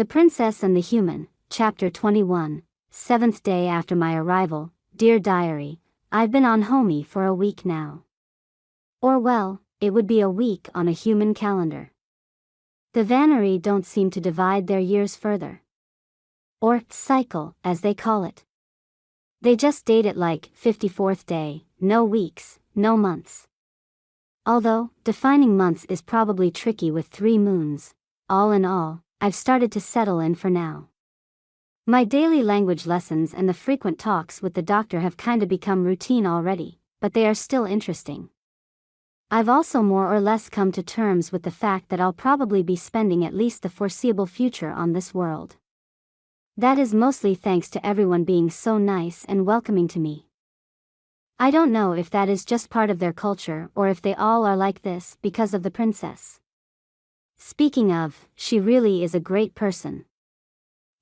The Princess and the Human, Chapter 21, 7th day after my arrival. Dear Diary, I've been on Homie for a week now. Or well, it would be a week on a human calendar. The Vannery don't seem to divide their years further. Or cycle, as they call it. They just date it like 54th day, no weeks, no months. Although, defining months is probably tricky with 3 moons, all in all, I've started to settle in for now. My daily language lessons and the frequent talks with the doctor have kinda become routine already, but they are still interesting. I've also more or less come to terms with the fact that I'll probably be spending at least the foreseeable future on this world. That is mostly thanks to everyone being so nice and welcoming to me. I don't know if that is just part of their culture or if they all are like this because of the princess. Speaking of, she really is a great person.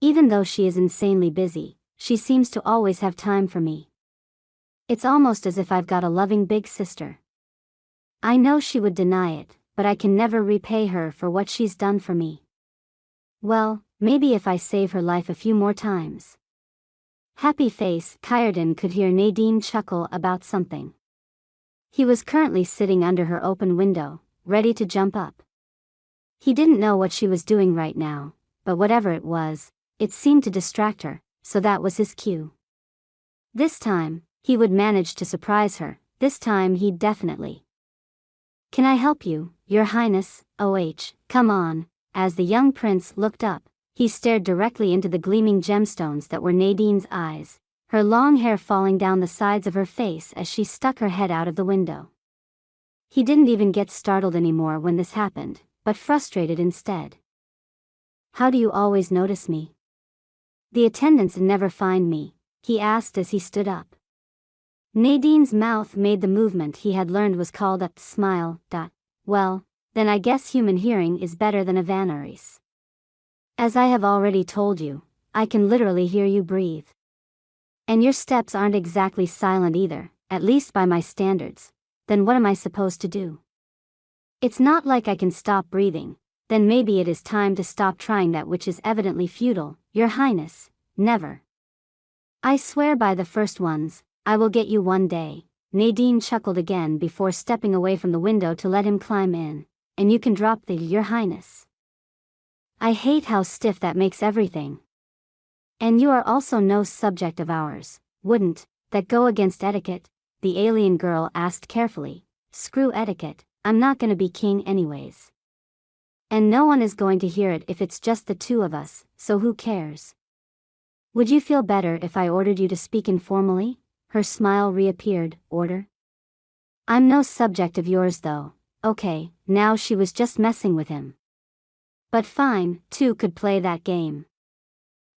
Even though she is insanely busy, she seems to always have time for me. It's almost as if I've got a loving big sister. I know she would deny it, but I can never repay her for what she's done for me. Well, maybe if I save her life a few more times. Happy face. Kyardin could hear Nadine chuckle about something. He was currently sitting under her open window, ready to jump up. He didn't know what she was doing right now, but whatever it was, it seemed to distract her, so that was his cue. This time, he would manage to surprise her. This time he'd definitely. Can I help you, Your Highness? Come on. As the young prince looked up, he stared directly into the gleaming gemstones that were Nadine's eyes, her long hair falling down the sides of her face as she stuck her head out of the window. He didn't even get startled anymore when this happened, but frustrated instead. How do you always notice me? The attendants never find me, he asked as he stood up. Nadine's mouth made the movement he had learned was called a smile. Well, then I guess human hearing is better than a Vannery's. As I have already told you, I can literally hear you breathe. And your steps aren't exactly silent either, at least by my standards. Then what am I supposed to do? It's not like I can stop breathing. Then maybe it is time to stop trying that which is evidently futile, Your Highness. Never. I swear by the first ones, I will get you one day. Nadine chuckled again before stepping away from the window to let him climb in. And you can drop the Your Highness. I hate how stiff that makes everything. And you are also no subject of ours, wouldn't that go against etiquette? The alien girl asked carefully. Screw etiquette, I'm not gonna be king anyways. And no one is going to hear it if it's just the two of us, so who cares? Would you feel better if I ordered you to speak informally? Her smile reappeared. Order? I'm no subject of yours though. Okay, now she was just messing with him. But fine, two could play that game.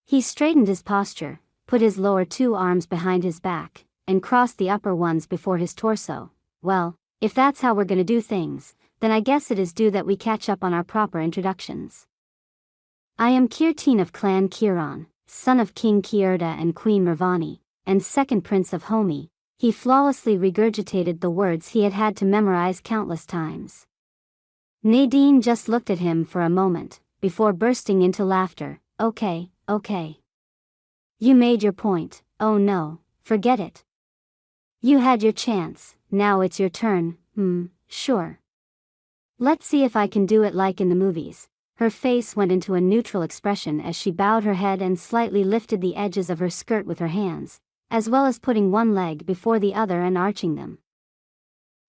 He straightened his posture, put his lower 2 arms behind his back, and crossed the upper ones before his torso. Well, if that's how we're gonna do things, then I guess it is due that we catch up on our proper introductions. I am Kirtin of Clan Kiran, son of King Kierda and Queen Ravani, and second prince of Homie. He flawlessly regurgitated the words he had had to memorize countless times. Nadine just looked at him for a moment, before bursting into laughter. Okay. You made your point. Oh no, forget it. You had your chance, now it's your turn. Sure. Let's see if I can do it like in the movies. Her face went into a neutral expression as she bowed her head and slightly lifted the edges of her skirt with her hands, as well as putting one leg before the other and arching them.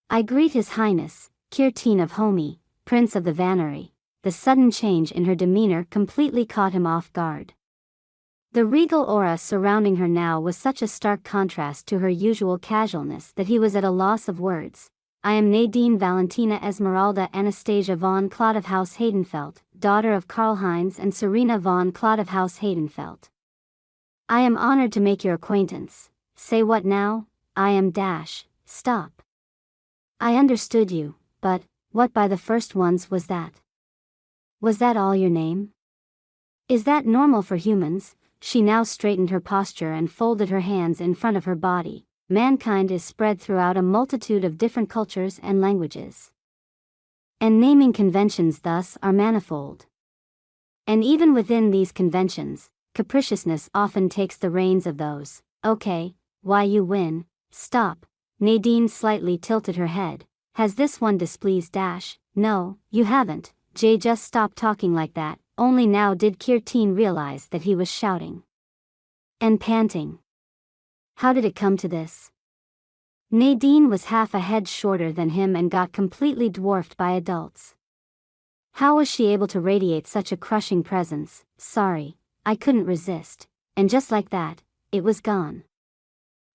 I greet His Highness, Kirtin of Homie, Prince of the Vannery. The sudden change in her demeanor completely caught him off guard. The regal aura surrounding her now was such a stark contrast to her usual casualness that he was at a loss of words. I am Nadine Valentina Esmeralda Anastasia von Claude of House Haydenfeld, daughter of Karl-Heinz and Serena von Claude of House Haydenfeld. I am honored to make your acquaintance. Say what now? I am Stop. I understood you, but what by the first ones was that? Was that all your name? Is that normal for humans? She now straightened her posture and folded her hands in front of her body. Mankind is spread throughout a multitude of different cultures and languages. And naming conventions thus are manifold. And even within these conventions, capriciousness often takes the reins of those. Okay, why you win, stop. Nadine slightly tilted her head. Has this one displeased Dash? No, you haven't. Jay, just stop talking like that. Only now did Kirteen realize that he was shouting and panting. How did it come to this? Nadine was half a head shorter than him and got completely dwarfed by adults. How was she able to radiate such a crushing presence? Sorry, I couldn't resist. And just like that, it was gone.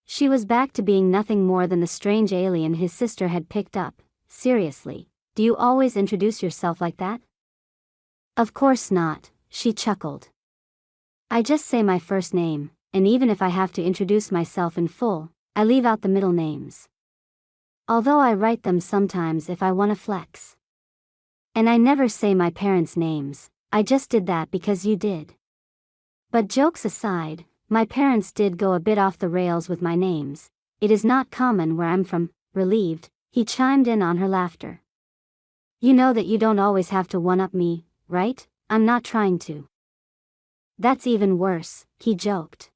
She was back to being nothing more than the strange alien his sister had picked up. Seriously, do you always introduce yourself like that? Of course not, she chuckled. I just say my first name, and even if I have to introduce myself in full, I leave out the middle names. Although I write them sometimes if I want to flex. And I never say my parents' names, I just did that because you did. But jokes aside, my parents did go a bit off the rails with my names. It is not common where I'm from. Relieved, he chimed in on her laughter. You know that you don't always have to one-up me, right? I'm not trying to. That's even worse, he joked.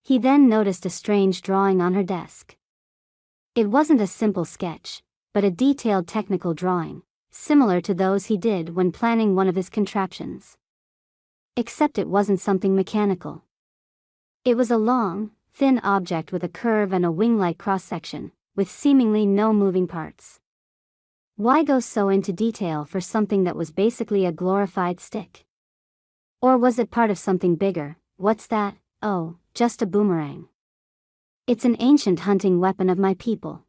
He then noticed a strange drawing on her desk. It wasn't a simple sketch, but a detailed technical drawing, similar to those he did when planning one of his contraptions. Except it wasn't something mechanical. It was a long, thin object with a curve and a wing-like cross-section, with seemingly no moving parts. Why go so into detail for something that was basically a glorified stick? Or was it part of something bigger? What's that? Oh, just a boomerang. It's an ancient hunting weapon of my people.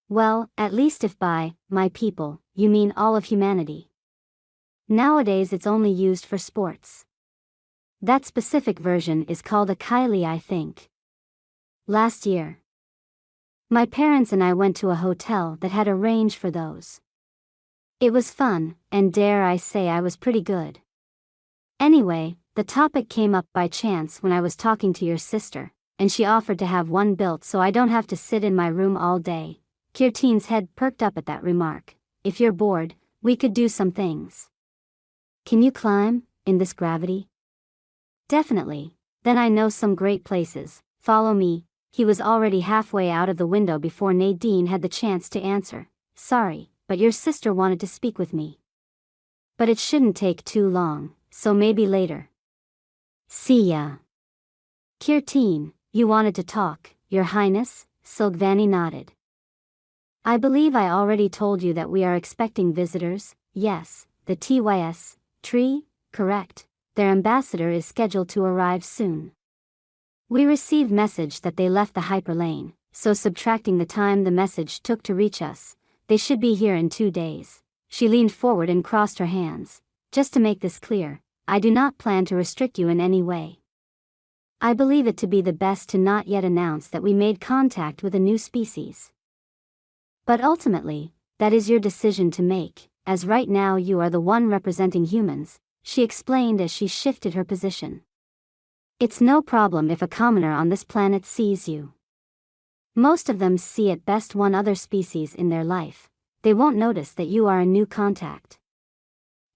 Well, at least if by my people, you mean all of humanity. Nowadays it's only used for sports. That specific version is called a Kylie, I think. Last year, my parents and I went to a hotel that had a range for those. It was fun, and dare I say I was pretty good. Anyway, the topic came up by chance when I was talking to your sister, and she offered to have one built so I don't have to sit in my room all day. Kirteen's head perked up at that remark. If you're bored, we could do some things. Can you climb, in this gravity? Definitely, then I know some great places. Follow me. He was already halfway out of the window before Nadine had the chance to answer. Sorry, but your sister wanted to speak with me. But it shouldn't take too long, so maybe later. See ya. Kirteen, you wanted to talk, Your Highness? Silgvani nodded. I believe I already told you that we are expecting visitors. Yes, the TYS tree, correct. Their ambassador is scheduled to arrive soon. We received message that they left the hyperlane, so subtracting the time the message took to reach us, they should be here in 2 days. She leaned forward and crossed her hands. Just to make this clear, I do not plan to restrict you in any way. I believe it to be the best to not yet announce that we made contact with a new species. But ultimately, that is your decision to make, as right now you are the one representing humans, she explained as she shifted her position. It's no problem if a commoner on this planet sees you. Most of them see at best one other species in their life. They won't notice that you are a new contact.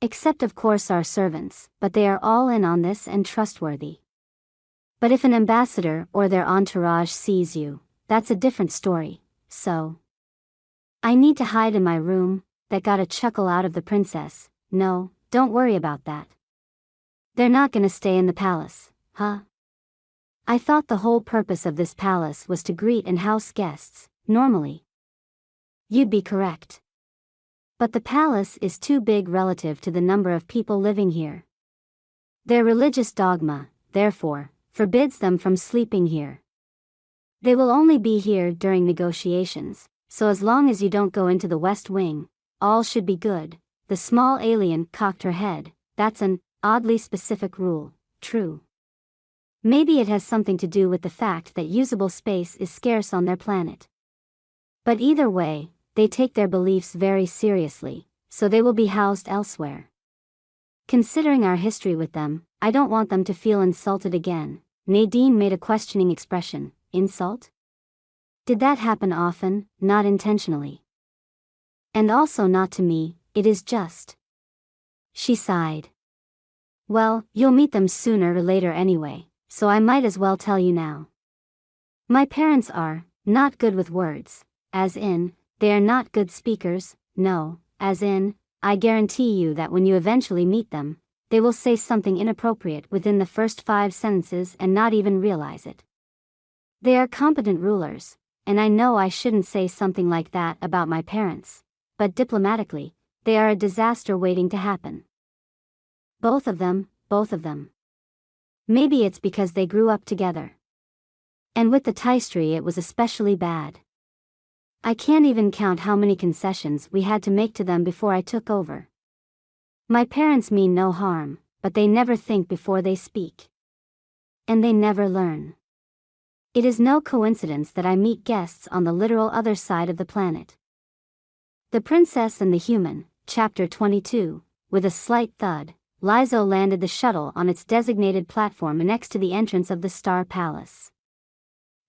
Except of course our servants, but they are all in on this and trustworthy. But if an ambassador or their entourage sees you, that's a different story, so. I need to hide in my room. That got a chuckle out of the princess. No, don't worry about that. They're not gonna stay in the palace, huh? I thought the whole purpose of this palace was to greet and house guests, normally. You'd be correct. But the palace is too big relative to the number of people living here. Their religious dogma, therefore, forbids them from sleeping here. They will only be here during negotiations, so as long as you don't go into the West Wing, all should be good. The small alien cocked her head. That's an oddly specific rule, true. Maybe it has something to do with the fact that usable space is scarce on their planet. But either way, they take their beliefs very seriously, so they will be housed elsewhere. Considering our history with them, I don't want them to feel insulted again. Nadine made a questioning expression. Insult? Did that happen often? Not intentionally. And also not to me, it is just. She sighed. Well, you'll meet them sooner or later anyway, so I might as well tell you now. My parents are not good with words, as in, they are not good speakers, no, as in, I guarantee you that when you eventually meet them, they will say something inappropriate within the first 5 sentences and not even realize it. They are competent rulers, and I know I shouldn't say something like that about my parents, but diplomatically, they are a disaster waiting to happen. Both of them. Maybe it's because they grew up together. And with the Taistri it was especially bad. I can't even count how many concessions we had to make to them before I took over. My parents mean no harm, but they never think before they speak. And they never learn. It is no coincidence that I meet guests on the literal other side of the planet. The Princess and the Human, Chapter 22, with a slight thud, Lizo landed the shuttle on its designated platform next to the entrance of the Star Palace.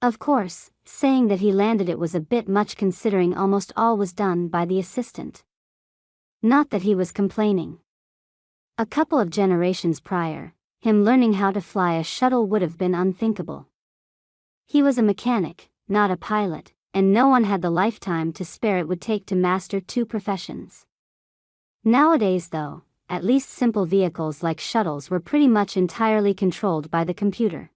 Of course, saying that he landed it was a bit much considering almost all was done by the assistant. Not that he was complaining. A couple of generations prior, him learning how to fly a shuttle would have been unthinkable. He was a mechanic, not a pilot, and no one had the lifetime to spare it would take to master 2 professions. Nowadays though, at least simple vehicles like shuttles were pretty much entirely controlled by the computer.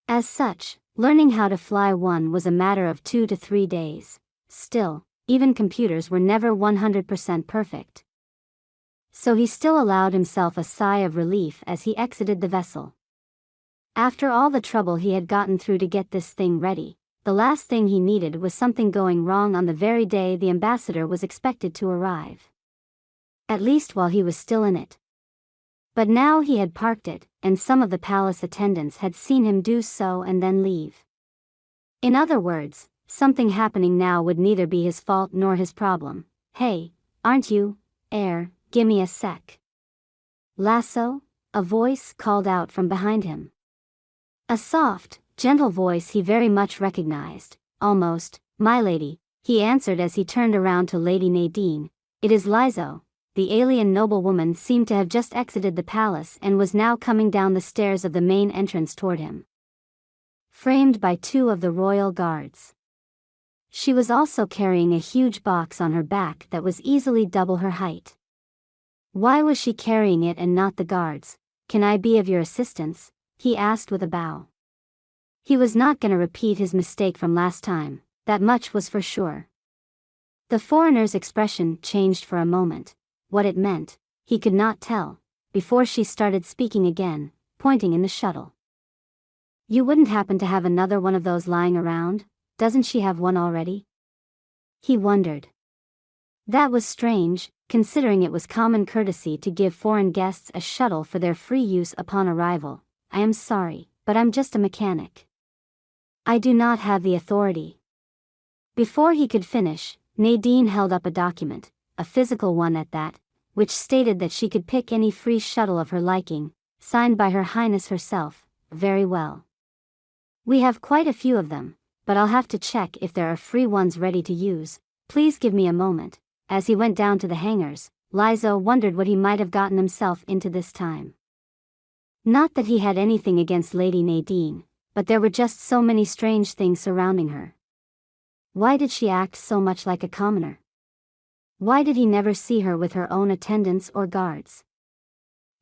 As such, learning how to fly one was a matter of 2 to 3 days. Still, even computers were never 100% perfect. So he still allowed himself a sigh of relief as he exited the vessel. After all the trouble he had gotten through to get this thing ready, the last thing he needed was something going wrong on the very day the ambassador was expected to arrive. At least while he was still in it. But now he had parked it, and some of the palace attendants had seen him do so and then leave. In other words, something happening now would neither be his fault nor his problem. Hey, aren't you, gimme a sec. Lasso? A voice called out from behind him. A soft, gentle voice he very much recognized. Almost, my lady, he answered as he turned around to Lady Nadine. It is Lizo. The alien noblewoman seemed to have just exited the palace and was now coming down the stairs of the main entrance toward him. Framed by 2 of the royal guards. She was also carrying a huge box on her back that was easily double her height. Why was she carrying it and not the guards? Can I be of your assistance? He asked with a bow. He was not going to repeat his mistake from last time, that much was for sure. The foreigner's expression changed for a moment. What it meant, he could not tell, before she started speaking again, pointing in the shuttle. You wouldn't happen to have another one of those lying around? Doesn't she have one already? He wondered. That was strange, considering it was common courtesy to give foreign guests a shuttle for their free use upon arrival. I am sorry, but I'm just a mechanic. I do not have the authority. Before he could finish, Nadine held up a document, a physical one at that, which stated that she could pick any free shuttle of her liking, signed by Her Highness herself. Very well. We have quite a few of them, but I'll have to check if there are free ones ready to use. Please give me a moment. As he went down to the hangars, Lizo wondered what he might have gotten himself into this time. Not that he had anything against Lady Nadine, but there were just so many strange things surrounding her. Why did she act so much like a commoner? Why did he never see her with her own attendants or guards?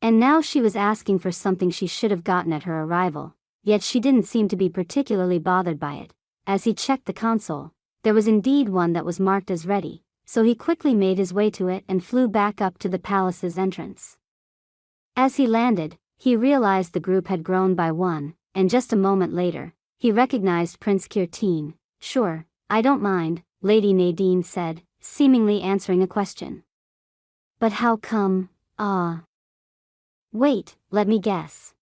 And now she was asking for something she should have gotten at her arrival, yet she didn't seem to be particularly bothered by it. As he checked the console, there was indeed one that was marked as ready, so he quickly made his way to it and flew back up to the palace's entrance. As he landed, he realized the group had grown by 1, and just a moment later, he recognized Prince Kirtine. Sure, I don't mind, Lady Nadine said, seemingly answering a question. But how come, Wait, let me guess.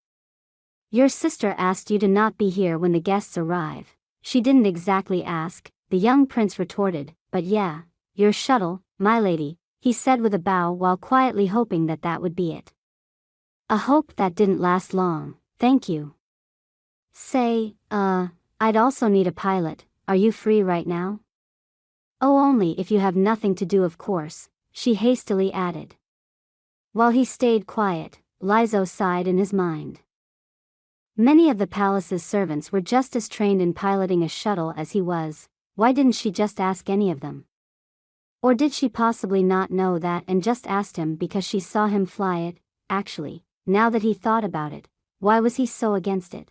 Your sister asked you to not be here when the guests arrive. She didn't exactly ask, the young prince retorted, but yeah, your shuttle, my lady, he said with a bow while quietly hoping that that would be it. A hope that didn't last long, thank you. Say, I'd also need a pilot. Are you free right now? Oh, only if you have nothing to do, of course, she hastily added. While he stayed quiet, Lizo sighed in his mind. Many of the palace's servants were just as trained in piloting a shuttle as he was. Why didn't she just ask any of them? Or did she possibly not know that and just asked him because she saw him fly it? Actually, now that he thought about it, why was he so against it?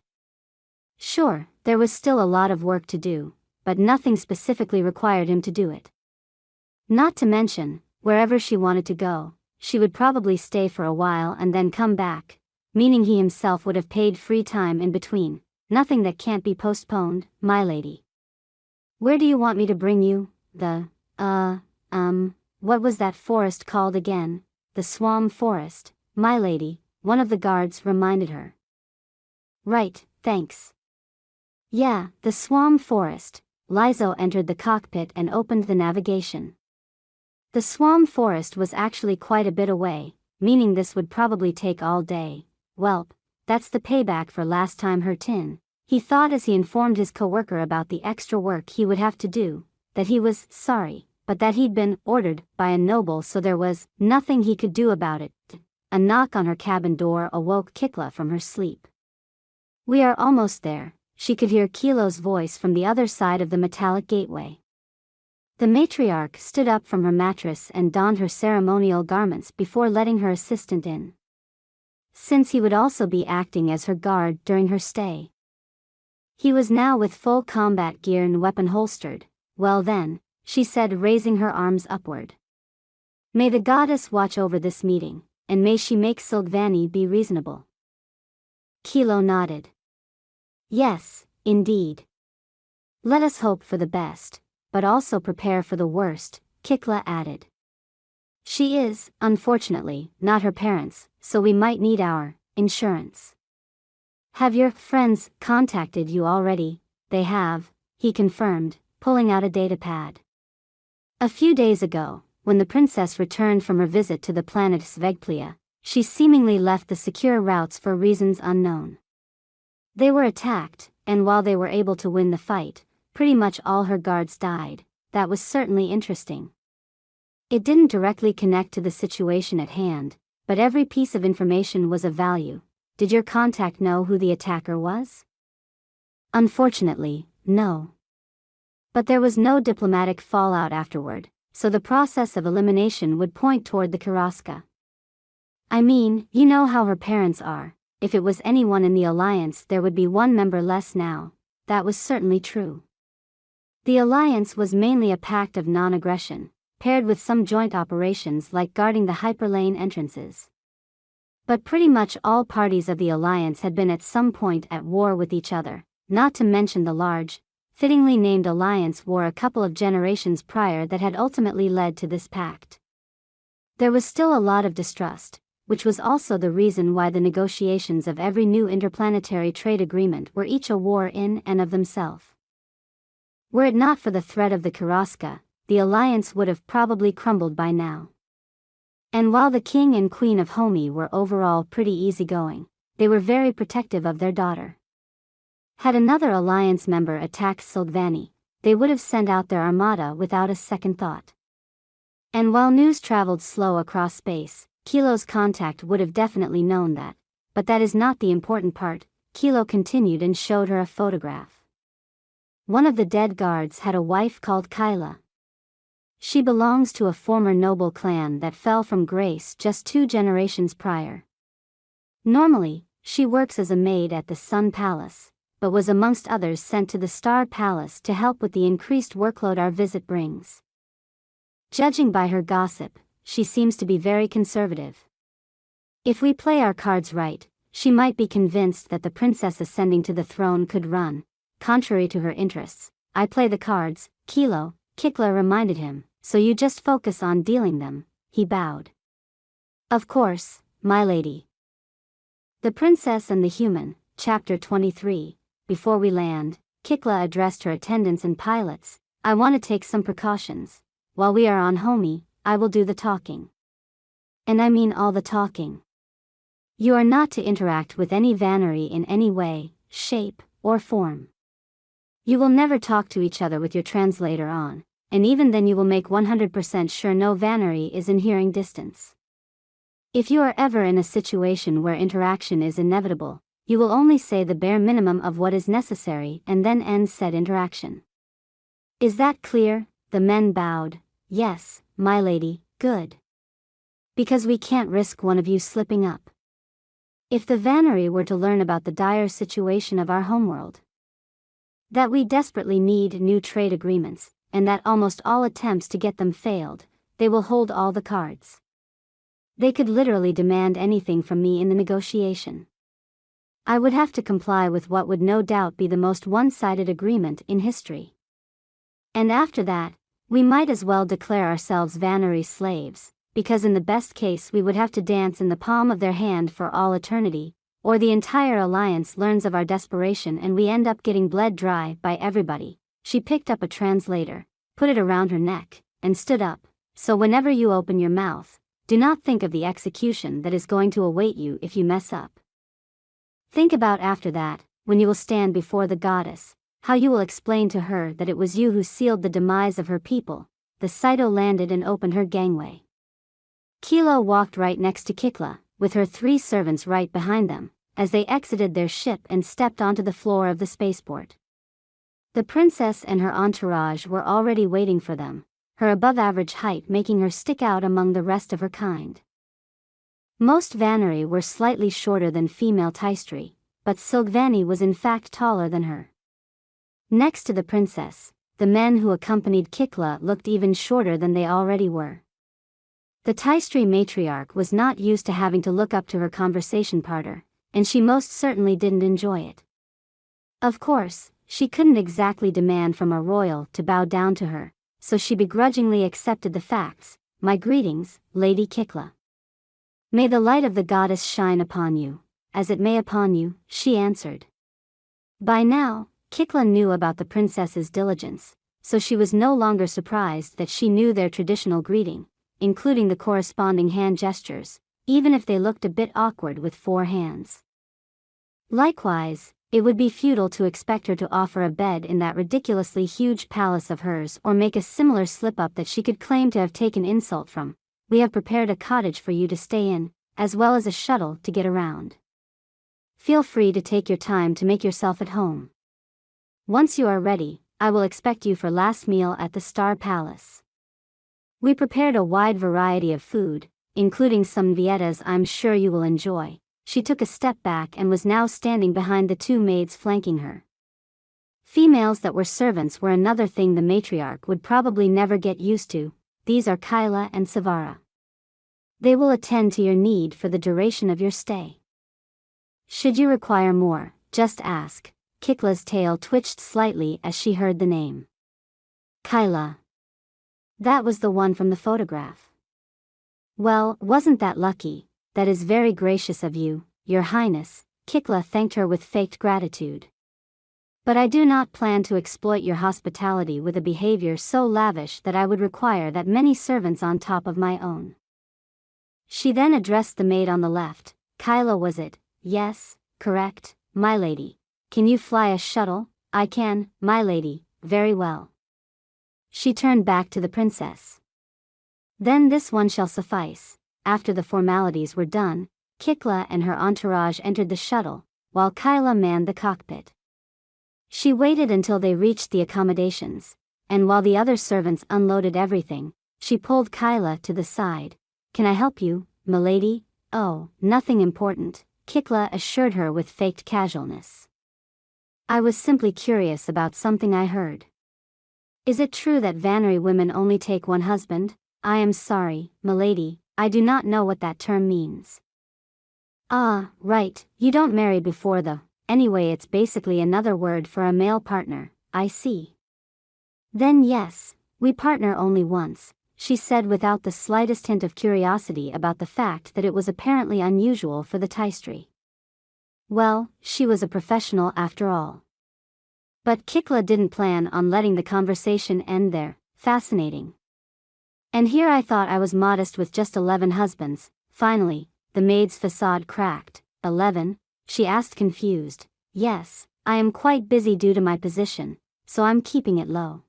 Sure, there was still a lot of work to do, but nothing specifically required him to do it. Not to mention, wherever she wanted to go, she would probably stay for a while and then come back, meaning he himself would have paid free time in between. Nothing that can't be postponed, my lady. Where do you want me to bring you? What was that forest called again? The Swamp Forest, my lady, one of the guards reminded her. Right, thanks. Yeah, the Swamp Forest. Lizo entered the cockpit and opened the navigation. The Swamp Forest was actually quite a bit away, meaning this would probably take all day. Welp, that's the payback for last time her tin. He thought as he informed his coworker about the extra work he would have to do, that he was sorry, but that he'd been ordered by a noble, so there was nothing he could do about it. A knock on her cabin door awoke Kikla from her sleep. We are almost there, she could hear Kilo's voice from the other side of the metallic gateway. The matriarch stood up from her mattress and donned her ceremonial garments before letting her assistant in. Since he would also be acting as her guard during her stay. He was now with full combat gear and weapon holstered. Well then, she said, raising her arms upward. May the goddess watch over this meeting, and may she make Silvani be reasonable. Kilo nodded. Yes, indeed. Let us hope for the best, but also prepare for the worst, Kikla added. She is, unfortunately, not her parents, so we might need our insurance. Have your friends contacted you already? They have, he confirmed, pulling out a datapad. A few days ago, when the princess returned from her visit to the planet Svegplia, she seemingly left the secure routes for reasons unknown. They were attacked, and while they were able to win the fight, pretty much all her guards died. That was certainly interesting. It didn't directly connect to the situation at hand, but every piece of information was of value. Did your contact know who the attacker was? Unfortunately, no. But there was no diplomatic fallout afterward, so the process of elimination would point toward the Karaska. I mean, you know how her parents are. If it was anyone in the Alliance, there would be one member less now. That was certainly true. The Alliance was mainly a pact of non-aggression, paired with some joint operations like guarding the hyperlane entrances. But pretty much all parties of the Alliance had been at some point at war with each other, not to mention the large, fittingly named Alliance war a couple of generations prior that had ultimately led to this pact. There was still a lot of distrust, which was also the reason why the negotiations of every new interplanetary trade agreement were each a war in and of themselves. Were it not for the threat of the Karaska, the Alliance would have probably crumbled by now. And while the king and queen of Homi were overall pretty easygoing, they were very protective of their daughter. Had another Alliance member attacked Silvani, they would have sent out their armada without a second thought. And while news traveled slow across space, Kilo's contact would have definitely known that. But that is not the important part, Kilo continued and showed her a photograph. One of the dead guards had a wife called Kyla. She belongs to a former noble clan that fell from grace just 2 generations prior. Normally, she works as a maid at the Sun Palace, but was amongst others sent to the Star Palace to help with the increased workload our visit brings. Judging by her gossip, she seems to be very conservative. If we play our cards right, she might be convinced that the princess ascending to the throne could run, contrary to her interests. I play the cards, Kilo, Kikla reminded him, so you just focus on dealing them, he bowed. Of course, my lady. The Princess and the Human, Chapter 23. Before we land, Kikla addressed her attendants and pilots. I want to take some precautions. While we are on Homi, I will do the talking. And I mean all the talking. You are not to interact with any Vannery in any way, shape, or form. You will never talk to each other with your translator on, and even then you will make 100% sure no Vannery is in hearing distance. If you are ever in a situation where interaction is inevitable, you will only say the bare minimum of what is necessary and then end said interaction. Is that clear? The men bowed. Yes, my lady, good. Because we can't risk one of you slipping up. If the Vannery were to learn about the dire situation of our homeworld, that we desperately need new trade agreements, and that almost all attempts to get them failed, they will hold all the cards. They could literally demand anything from me in the negotiation. I would have to comply with what would no doubt be the most one-sided agreement in history. And after that, we might as well declare ourselves Vannery slaves, because in the best case we would have to dance in the palm of their hand for all eternity, or the entire alliance learns of our desperation and we end up getting bled dry by everybody. She picked up a translator, put it around her neck, and stood up. So whenever you open your mouth, do not think of the execution that is going to await you if you mess up. Think about after that, when you will stand before the goddess, how you will explain to her that it was you who sealed the demise of her people. The Saito landed and opened her gangway. Kilo walked right next to Kikla, with her 3 servants right behind them, as they exited their ship and stepped onto the floor of the spaceport. The princess and her entourage were already waiting for them, her above-average height making her stick out among the rest of her kind. Most Vannery were slightly shorter than female Taistri, but Silgvani was in fact taller than her. Next to the princess, the men who accompanied Kikla looked even shorter than they already were. The Taistri matriarch was not used to having to look up to her conversation partner, and she most certainly didn't enjoy it. Of course, she couldn't exactly demand from a royal to bow down to her, so she begrudgingly accepted the facts. My greetings, Lady Kikla. May the light of the goddess shine upon you, as it may upon you, she answered. By now, Kikla knew about the princess's diligence, so she was no longer surprised that she knew their traditional greeting, including the corresponding hand gestures, even if they looked a bit awkward with 4 hands. Likewise, it would be futile to expect her to offer a bed in that ridiculously huge palace of hers or make a similar slip-up that she could claim to have taken insult from. We have prepared a cottage for you to stay in, as well as a shuttle to get around. Feel free to take your time to make yourself at home. Once you are ready, I will expect you for last meal at the Star Palace. We prepared a wide variety of food, including some vietas I'm sure you will enjoy. She took a step back and was now standing behind the 2 maids flanking her. Females that were servants were another thing the matriarch would probably never get used to. These are Kyla and Savara. They will attend to your need for the duration of your stay. Should you require more, just ask. Kikla's tail twitched slightly as she heard the name. Kyla. That was the one from the photograph. Well, wasn't that lucky? That is very gracious of you, Your Highness, Kikla thanked her with faked gratitude. But I do not plan to exploit your hospitality with a behavior so lavish that I would require that many servants on top of my own. She then addressed the maid on the left. Kyla, was it? Yes, correct, my lady. Can you fly a shuttle? I can, my lady, very well. She turned back to the princess. Then this one shall suffice. After the formalities were done, Kikla and her entourage entered the shuttle, while Kyla manned the cockpit. She waited until they reached the accommodations, and while the other servants unloaded everything, she pulled Kyla to the side. Can I help you, milady? Oh, nothing important, Kikla assured her with faked casualness. I was simply curious about something I heard. Is it true that Vannery women only take one husband? I am sorry, milady, I do not know what that term means. Ah, right, you don't marry before though. Anyway, it's basically another word for a male partner, I see. Then yes, we partner only once, she said without the slightest hint of curiosity about the fact that it was apparently unusual for the Taistri. Well, she was a professional after all. But Kikla didn't plan on letting the conversation end there. Fascinating. And here I thought I was modest with just 11 husbands. Finally, the maid's facade cracked. 11? She asked confused. Yes, I am quite busy due to my position, so I'm keeping it low.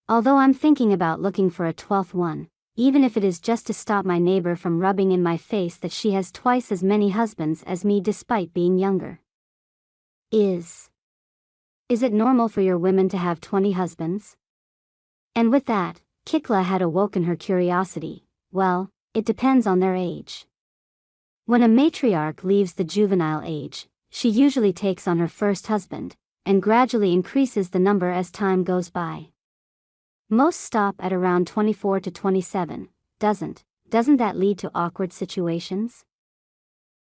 Although I'm thinking about looking for a 12th one, even if it is just to stop my neighbor from rubbing in my face that she has twice as many husbands as me despite being younger. Is it normal for your women to have 20 husbands? And with that, Kikla had awoken her curiosity. Well, it depends on their age. When a matriarch leaves the juvenile age, she usually takes on her first husband, and gradually increases the number as time goes by. Most stop at around 24 to 27, doesn't that lead to awkward situations?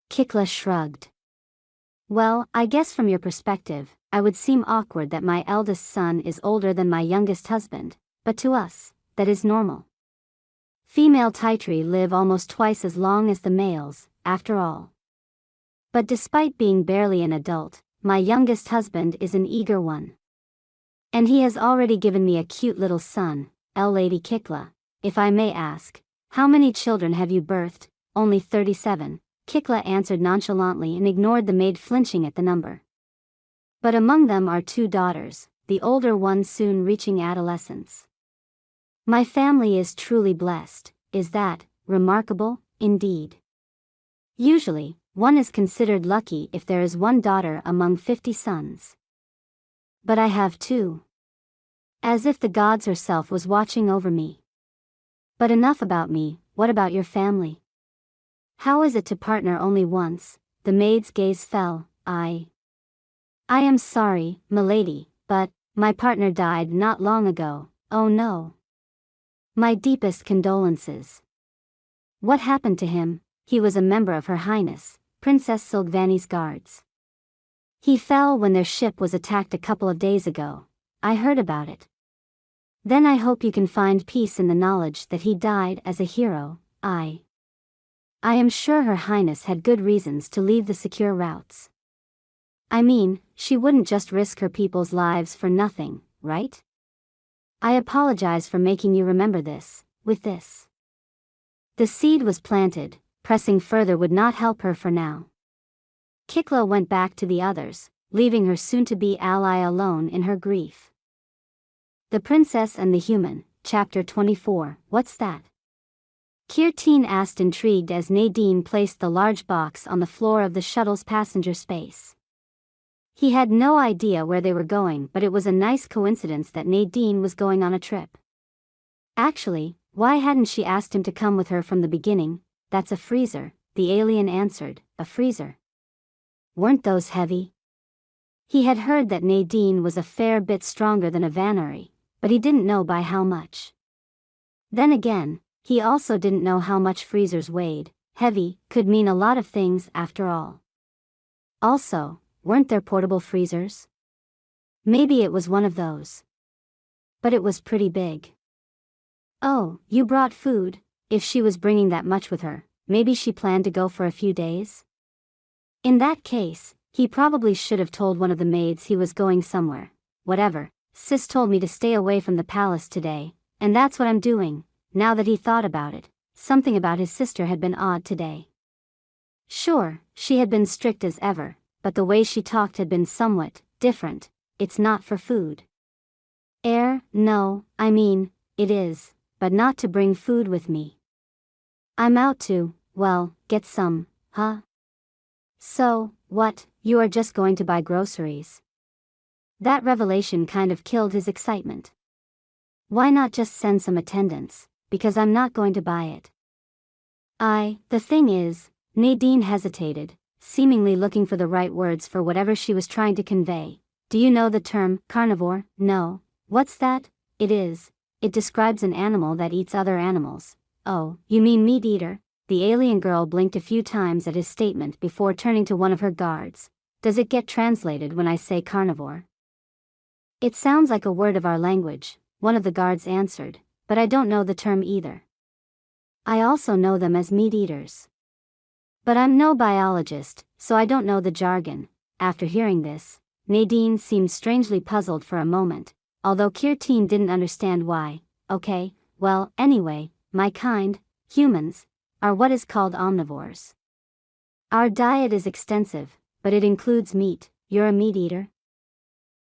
Kikla shrugged. Well, I guess from your perspective, I would seem awkward that my eldest son is older than my youngest husband, but to us, that is normal. Female Taitri live almost twice as long as the males, after all. But despite being barely an adult, my youngest husband is an eager one. And he has already given me a cute little son. Lady Kikla, if I may ask, how many children have you birthed? Only 37, Kikla answered nonchalantly and ignored the maid flinching at the number. But among them are 2 daughters, the older one soon reaching adolescence. My family is truly blessed. Is that remarkable? Indeed. Usually, one is considered lucky if there is 1 daughter among 50 sons. But I have 2. As if the gods herself was watching over me. But enough about me, what about your family? How is it to partner only once? The maid's gaze fell. I am sorry, milady, but my partner died not long ago. Oh no. My deepest condolences. What happened to him? He was a member of Her Highness, Princess Silgvani's guards. He fell when their ship was attacked a couple of days ago. I heard about it. Then I hope you can find peace in the knowledge that he died as a hero. I am sure Her Highness had good reasons to leave the secure routes. I mean, she wouldn't just risk her people's lives for nothing, right? I apologize for making you remember this, with this. The seed was planted, pressing further would not help her for now. Kikla went back to the others, leaving her soon-to-be ally alone in her grief. The Princess and the Human, Chapter 24, What's that? Kirteen asked intrigued as Nadine placed the large box on the floor of the shuttle's passenger space. He had no idea where they were going, but it was a nice coincidence that Nadine was going on a trip. Actually, why hadn't she asked him to come with her from the beginning? That's a freezer, the alien answered, a freezer. Weren't those heavy? He had heard that Nadine was a fair bit stronger than a Vannery, but he didn't know by how much. Then again, he also didn't know how much freezers weighed. Heavy could mean a lot of things after all. Also, weren't there portable freezers? Maybe it was one of those. But it was pretty big. Oh, you brought food? If she was bringing that much with her, maybe she planned to go for a few days? In that case, he probably should have told one of the maids he was going somewhere. Whatever, Sis told me to stay away from the palace today, and that's what I'm doing. Now that he thought about it, something about his sister had been odd today. Sure, she had been strict as ever, but the way she talked had been somewhat different. It's not for food. No, I mean, it is, but not to bring food with me. I'm out to, well, get some, huh? So, what, you are just going to buy groceries? That revelation kind of killed his excitement. Why not just send some attendants, because I'm not going to buy it. The thing is, Nadine hesitated, seemingly looking for the right words for whatever she was trying to convey. Do you know the term, carnivore? No. What's that? It describes an animal that eats other animals. Oh, you mean meat eater? The alien girl blinked a few times at his statement before turning to one of her guards. Does it get translated when I say carnivore? It sounds like a word of our language, one of the guards answered, but I don't know the term either. I also know them as meat eaters. But I'm no biologist, so I don't know the jargon. After hearing this, Nadine seemed strangely puzzled for a moment, although Kirteen didn't understand why. Okay, well, anyway, my kind, humans, are what is called omnivores. Our diet is extensive, but it includes meat. You're a meat eater?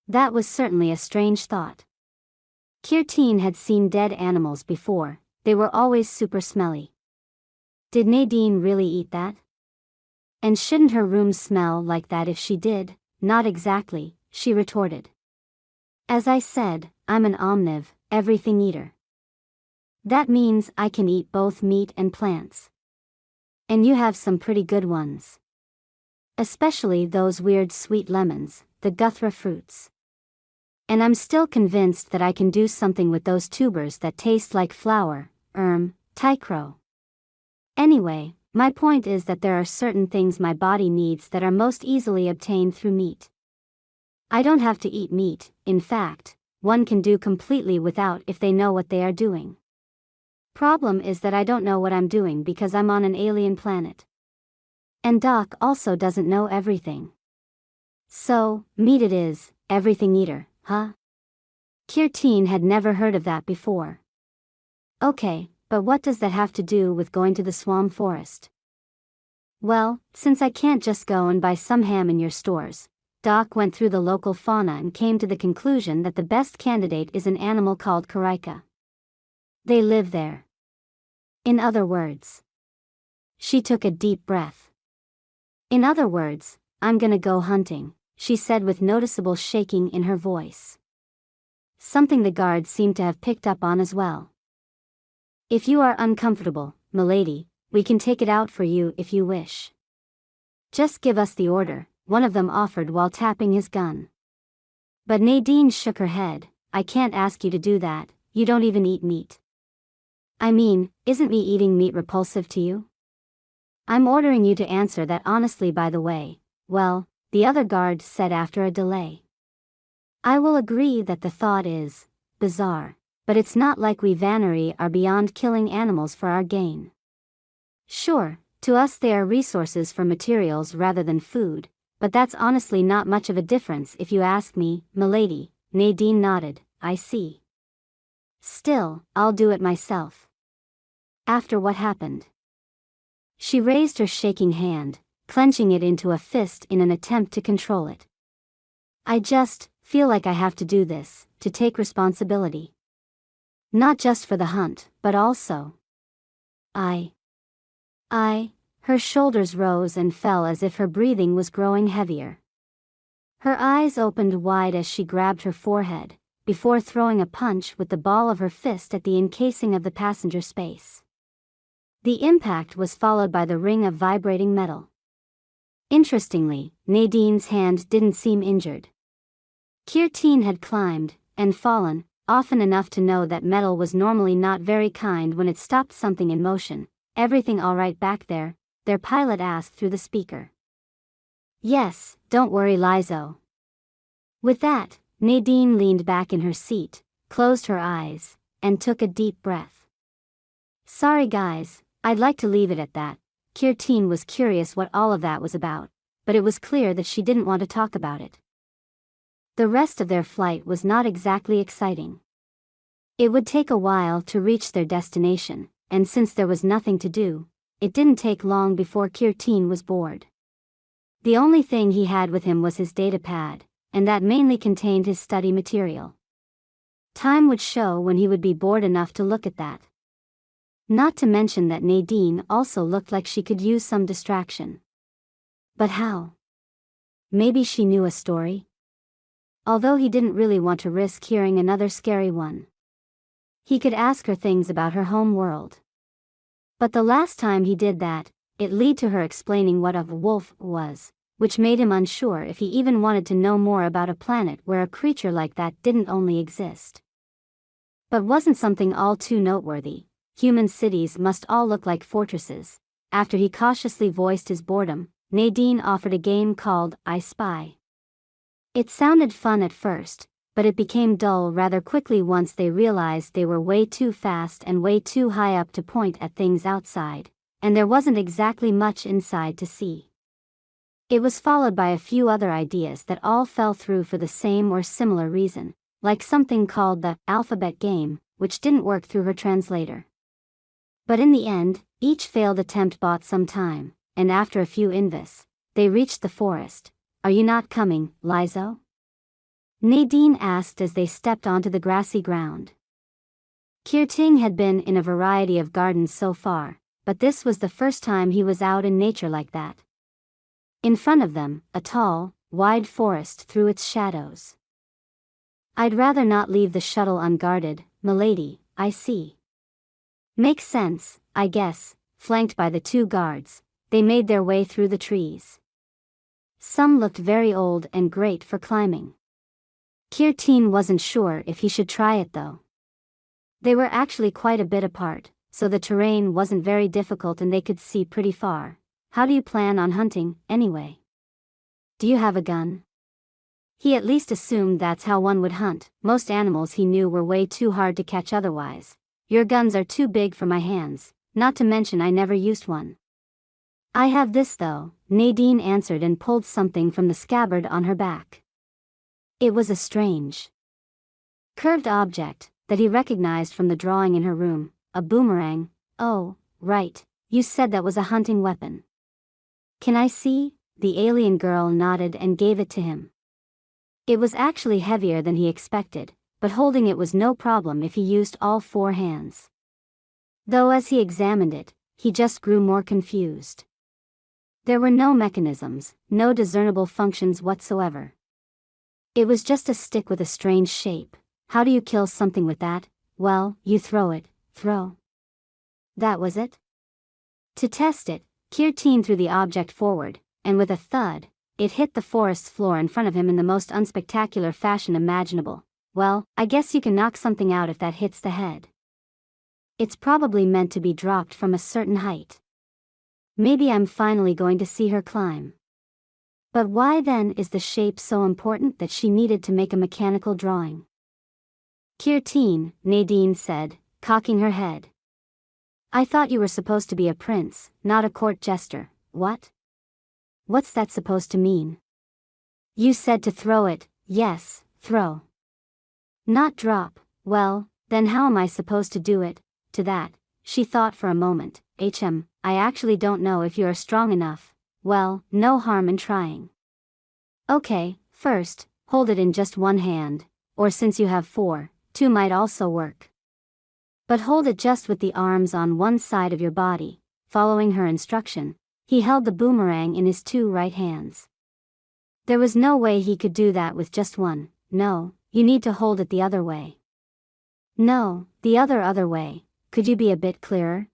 That was certainly a strange thought. Kirteen had seen dead animals before, they were always super smelly. Did Nadine really eat that? And shouldn't her room smell like that if she did? Not exactly, she retorted. As I said, I'm an omniv, everything eater. That means I can eat both meat and plants. And you have some pretty good ones. Especially those weird sweet lemons, the guthra fruits. And I'm still convinced that I can do something with those tubers that taste like flour, ticro. Anyway, my point is that there are certain things my body needs that are most easily obtained through meat. I don't have to eat meat, in fact, one can do completely without if they know what they are doing. Problem is that I don't know what I'm doing because I'm on an alien planet. And Doc also doesn't know everything. So, meat it is, everything eater, huh? Kirteen had never heard of that before. Okay, but what does that have to do with going to the swamp forest? Well, since I can't just go and buy some ham in your stores, Doc went through the local fauna and came to the conclusion that the best candidate is an animal called karaika. They live there. In other words. She took a deep breath. In other words, I'm gonna go hunting, she said with noticeable shaking in her voice. Something the guard seemed to have picked up on as well. If you are uncomfortable, milady, we can take it out for you if you wish. Just give us the order, one of them offered while tapping his gun. But Nadine shook her head. I can't ask you to do that, you don't even eat meat. I mean, isn't me eating meat repulsive to you? I'm ordering you to answer that honestly, by the way. Well, the other guard said after a delay. I will agree that the thought is bizarre, but it's not like we Vannery are beyond killing animals for our gain. Sure, to us they are resources for materials rather than food, but that's honestly not much of a difference if you ask me, milady. Nadine nodded. I see. Still, I'll do it myself. After what happened? She raised her shaking hand, clenching it into a fist in an attempt to control it. I just feel like I have to do this, to take responsibility. Not just for the hunt, but also. Her shoulders rose and fell as if her breathing was growing heavier. Her eyes opened wide as she grabbed her forehead, before throwing a punch with the ball of her fist at the encasing of the passenger space. The impact was followed by the ring of vibrating metal. Interestingly, Nadine's hand didn't seem injured. Kirteen had climbed, and fallen, often enough to know that metal was normally not very kind when it stopped something in motion. Everything all right back there? Their pilot asked through the speaker. Yes, don't worry, Lizo. With that, Nadine leaned back in her seat, closed her eyes, and took a deep breath. Sorry guys, I'd like to leave it at that. Kirteen was curious what all of that was about, but it was clear that she didn't want to talk about it. The rest of their flight was not exactly exciting. It would take a while to reach their destination, and since there was nothing to do, it didn't take long before Kirteen was bored. The only thing he had with him was his data pad, and that mainly contained his study material. Time would show when he would be bored enough to look at that. Not to mention that Nadine also looked like she could use some distraction. But how? Maybe she knew a story? Although he didn't really want to risk hearing another scary one. He could ask her things about her home world. But the last time he did that, it led to her explaining what a wolf was, which made him unsure if he even wanted to know more about a planet where a creature like that didn't only exist. But wasn't something all too noteworthy. Human cities must all look like fortresses. After he cautiously voiced his boredom, Nadine offered a game called I Spy. It sounded fun at first, but it became dull rather quickly once they realized they were way too fast and way too high up to point at things outside, and there wasn't exactly much inside to see. It was followed by a few other ideas that all fell through for the same or similar reason, like something called the alphabet game, which didn't work through her translator. But in the end, each failed attempt bought some time, and after a few invis, they reached the forest. Are you not coming, Lizo? Nadine asked as they stepped onto the grassy ground. Kirting had been in a variety of gardens so far, but this was the first time he was out in nature like that. In front of them, a tall, wide forest threw its shadows. I'd rather not leave the shuttle unguarded, milady, I see. Makes sense, I guess. Flanked by the two guards, they made their way through the trees. Some looked very old and great for climbing. Kirtin wasn't sure if he should try it though. They were actually quite a bit apart, so the terrain wasn't very difficult and they could see pretty far. How do you plan on hunting, anyway? Do you have a gun? He at least assumed that's how one would hunt. Most animals he knew were way too hard to catch otherwise. Your guns are too big for my hands, not to mention I never used one. I have this though, Nadine answered and pulled something from the scabbard on her back. It was a strange, curved object that he recognized from the drawing in her room, a boomerang. Oh, right, you said that was a hunting weapon. Can I see? The alien girl nodded and gave it to him. It was actually heavier than he expected, but holding it was no problem if he used all four hands. Though as he examined it, he just grew more confused. There were no mechanisms, no discernible functions whatsoever. It was just a stick with a strange shape. How do you kill something with that? Well, you throw it. Throw. That was it? To test it, Kirtin threw the object forward, and with a thud, it hit the forest floor in front of him in the most unspectacular fashion imaginable. Well, I guess you can knock something out if that hits the head. It's probably meant to be dropped from a certain height. Maybe I'm finally going to see her climb. But why then is the shape so important that she needed to make a mechanical drawing? Kirtin, Nadine said, cocking her head. I thought you were supposed to be a prince, not a court jester. What? What's that supposed to mean? You said to throw it. Yes, throw. Not drop. Well, then how am I supposed to do it? To that, she thought for a moment. I actually don't know if you are strong enough. Well, no harm in trying. Okay, first, hold it in just one hand, or since you have four, two might also work. But hold it just with the arms on one side of your body. Following her instruction, he held the boomerang in his two right hands. There was no way he could do that with just one. No, you need to hold it the other way. No, the other way. Could you be a bit clearer?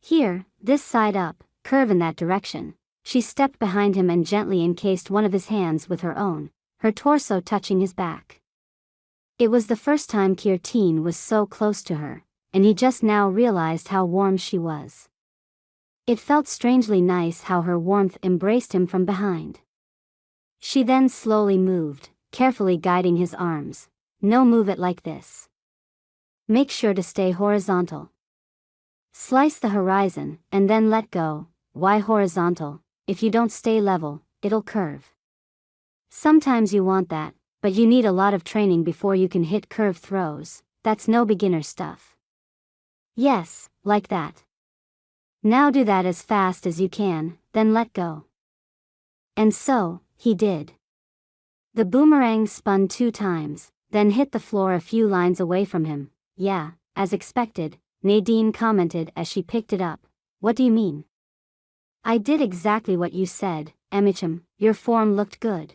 Here, this side up, curve in that direction. She stepped behind him and gently encased one of his hands with her own, her torso touching his back. It was the first time Kirtin was so close to her, and he just now realized how warm she was. It felt strangely nice how her warmth embraced him from behind. She then slowly moved, carefully guiding his arms. No, move it like this. Make sure to stay horizontal. Slice the horizon, and then let go. Why horizontal? If you don't stay level, it'll curve. Sometimes you want that, but you need a lot of training before you can hit curve throws. That's no beginner stuff. Yes, like that. Now do that as fast as you can, then let go. And so, he did. The boomerang spun 2 times, then hit the floor a few lines away from him. Yeah, as expected, Nadine commented as she picked it up. What do you mean? I did exactly what you said, Emicham. Your form looked good.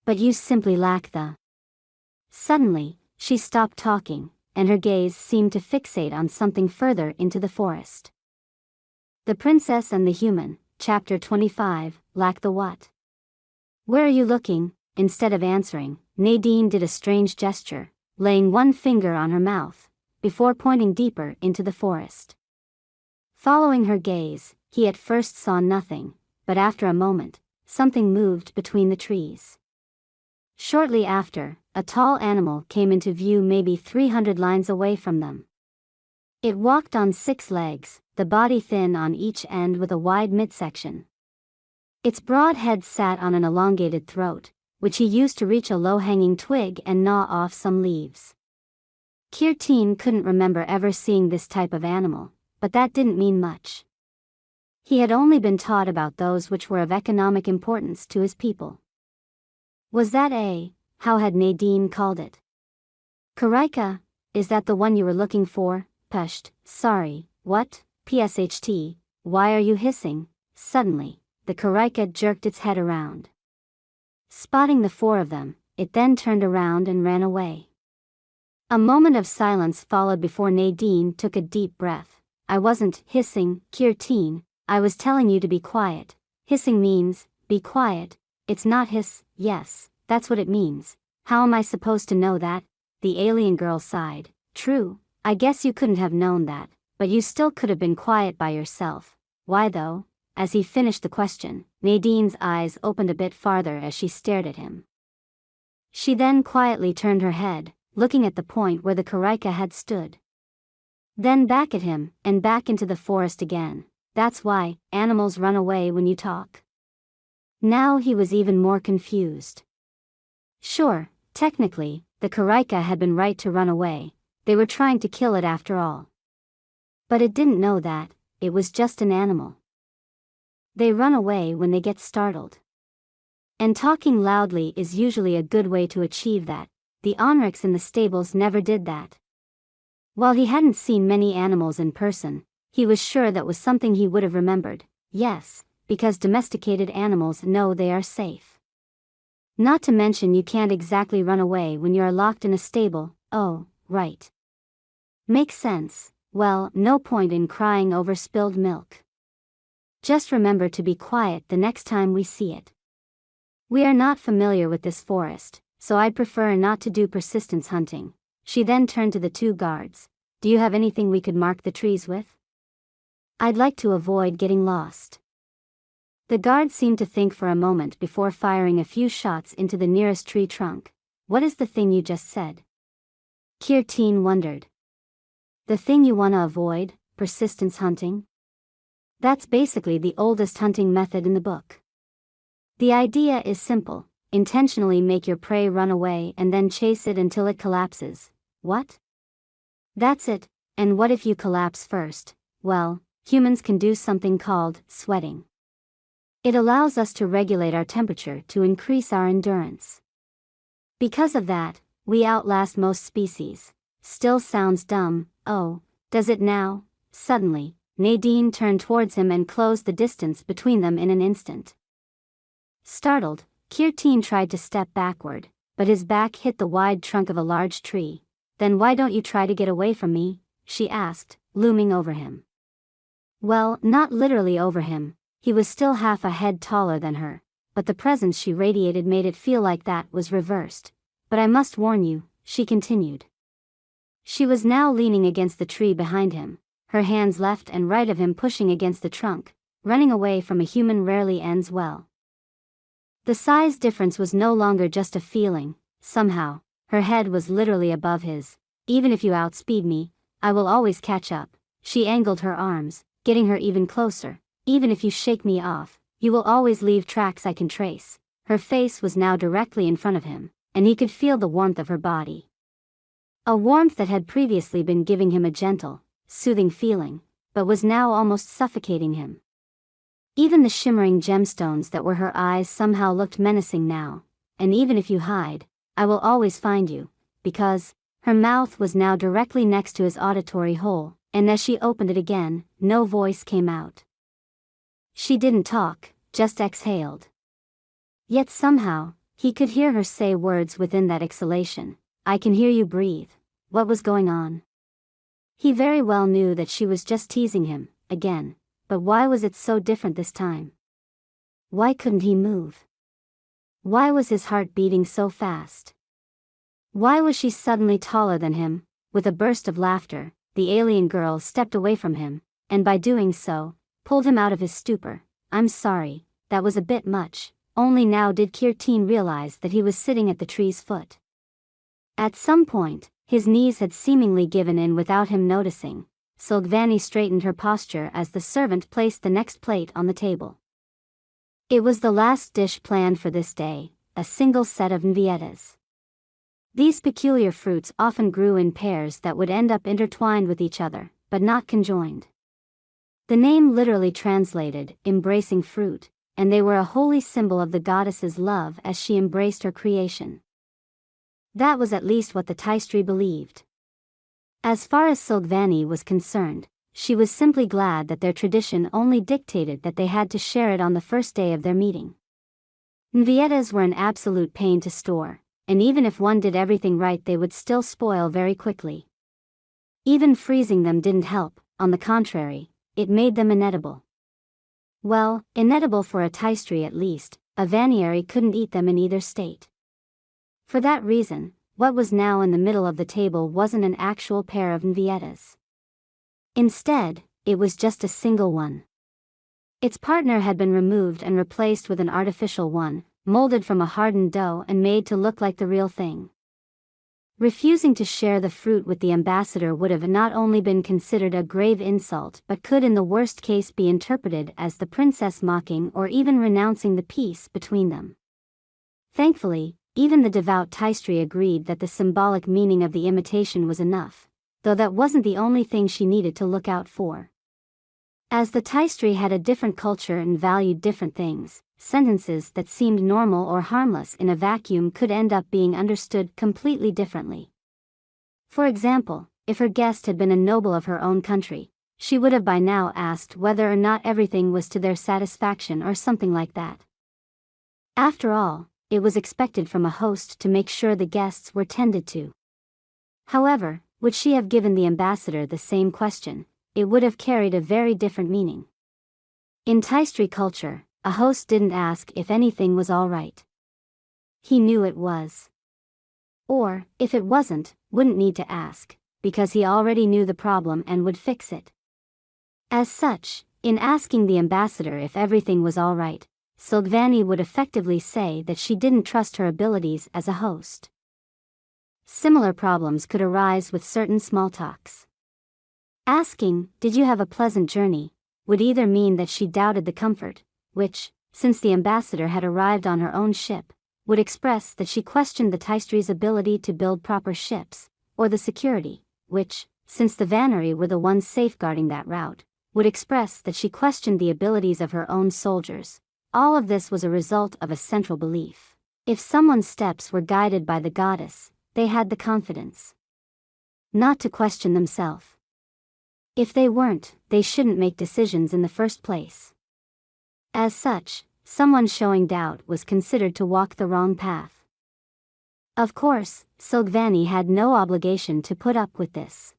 But you simply lack the... Suddenly, she stopped talking, and her gaze seemed to fixate on something further into the forest. The Princess and the Human, Chapter 25, lack the what? Where are you looking? Instead of answering, Nadine did a strange gesture, laying one finger on her mouth, before pointing deeper into the forest. Following her gaze, he at first saw nothing, but after a moment, something moved between the trees. Shortly after, a tall animal came into view maybe 300 lines away from them. It walked on 6 legs, the body thin on each end with a wide midsection. Its broad head sat on an elongated throat, which he used to reach a low-hanging twig and gnaw off some leaves. Kirtin couldn't remember ever seeing this type of animal, but that didn't mean much. He had only been taught about those which were of economic importance to his people. Was that how had Nadine called it? Karika? is that the one you were looking for? Pushed. Sorry, what? PSHT, why are you hissing? Suddenly, the Karika jerked its head around. Spotting the four of them, it then turned around and ran away. A moment of silence followed before Nadine took a deep breath. I wasn't hissing, Kirteen, I was telling you to be quiet. Hissing means, be quiet, it's not hiss, yes, that's what it means. How am I supposed to know that? The alien girl sighed. True, I guess you couldn't have known that, but you still could have been quiet by yourself. Why though? As he finished the question, Nadine's eyes opened a bit farther as she stared at him. She then quietly turned her head, looking at the point where the Karika had stood. Then back at him, and back into the forest again. That's why animals run away when you talk. Now he was even more confused. Sure, technically, the Karika had been right to run away. They were trying to kill it after all. But it didn't know that, it was just an animal. They run away when they get startled. And talking loudly is usually a good way to achieve that. The Onrix in the stables never did that. While he hadn't seen many animals in person, he was sure that was something he would have remembered. Yes, because domesticated animals know they are safe. Not to mention you can't exactly run away when you are locked in a stable. Oh, right. Makes sense. Well, no point in crying over spilled milk. Just remember to be quiet the next time we see it. We are not familiar with this forest, so I'd prefer not to do persistence hunting. She then turned to the two guards. Do you have anything we could mark the trees with? I'd like to avoid getting lost. The guard seemed to think for a moment before firing a few shots into the nearest tree trunk. What is the thing you just said? Kirteen wondered. The thing you want to avoid, persistence hunting? That's basically the oldest hunting method in the book. The idea is simple. Intentionally make your prey run away and then chase it until it collapses. What? That's it, and what if you collapse first? Well, humans can do something called sweating. It allows us to regulate our temperature to increase our endurance. Because of that, we outlast most species. Still sounds dumb, oh, does it now? Suddenly, Nadine turned towards him and closed the distance between them in an instant. Startled, Kirteen tried to step backward, but his back hit the wide trunk of a large tree. Then why don't you try to get away from me? She asked, looming over him. Well, not literally over him, he was still half a head taller than her, but the presence she radiated made it feel like that was reversed. But I must warn you, she continued. She was now leaning against the tree behind him, her hands left and right of him pushing against the trunk. Running away from a human rarely ends well. The size difference was no longer just a feeling. Somehow, her head was literally above his. Even if you outspeed me, I will always catch up. She angled her arms, getting her even closer. Even if you shake me off, you will always leave tracks I can trace. Her face was now directly in front of him, and he could feel the warmth of her body. A warmth that had previously been giving him a gentle, soothing feeling, but was now almost suffocating him. Even the shimmering gemstones that were her eyes somehow looked menacing now. And even if you hide, I will always find you, because her mouth was now directly next to his auditory hole, and as she opened it again, no voice came out. She didn't talk, just exhaled. Yet somehow, he could hear her say words within that exhalation. I can hear you breathe. What was going on? He very well knew that she was just teasing him, again, but why was it so different this time? Why couldn't he move? Why was his heart beating so fast? Why was she suddenly taller than him? With a burst of laughter, the alien girl stepped away from him, and by doing so, pulled him out of his stupor. I'm sorry, that was a bit much. Only now did Kirteen realize that he was sitting at the tree's foot. At some point, his knees had seemingly given in without him noticing. Silgvani straightened her posture as the servant placed the next plate on the table. It was the last dish planned for this day, a single set of nvietas. These peculiar fruits often grew in pairs that would end up intertwined with each other, but not conjoined. The name literally translated, embracing fruit, and they were a holy symbol of the goddess's love as she embraced her creation. That was at least what the Taistri believed. As far as Silgvani was concerned, she was simply glad that their tradition only dictated that they had to share it on the first day of their meeting. Nvietas were an absolute pain to store, and even if one did everything right they would still spoil very quickly. Even freezing them didn't help, on the contrary, it made them inedible. Well, inedible for a taistri at least, a vanieri couldn't eat them in either state. For that reason, what was now in the middle of the table wasn't an actual pair of nvietas. Instead, it was just a single one. Its partner had been removed and replaced with an artificial one, molded from a hardened dough and made to look like the real thing. Refusing to share the fruit with the ambassador would have not only been considered a grave insult but could in the worst case be interpreted as the princess mocking or even renouncing the peace between them. Thankfully, even the devout taistri agreed that the symbolic meaning of the imitation was enough, though that wasn't the only thing she needed to look out for. As the taistri had a different culture and valued different things, sentences that seemed normal or harmless in a vacuum could end up being understood completely differently. For example, if her guest had been a noble of her own country, she would have by now asked whether or not everything was to their satisfaction or something like that. After all, it was expected from a host to make sure the guests were tended to. However, would she have given the ambassador the same question, it would have carried a very different meaning. In taistri culture, a host didn't ask if anything was all right. He knew it was. Or, if it wasn't, wouldn't need to ask, because he already knew the problem and would fix it. As such, in asking the ambassador if everything was all right, Silgvani would effectively say that she didn't trust her abilities as a host. Similar problems could arise with certain small talks. Asking, "Did you have a pleasant journey?" would either mean that she doubted the comfort, which, since the ambassador had arrived on her own ship, would express that she questioned the taistri's ability to build proper ships, or the security, which, since the vaneri were the ones safeguarding that route, would express that she questioned the abilities of her own soldiers. All of this was a result of a central belief. If someone's steps were guided by the goddess, they had the confidence not to question themselves. If they weren't, they shouldn't make decisions in the first place. As such, someone showing doubt was considered to walk the wrong path. Of course, Silgvani had no obligation to put up with this.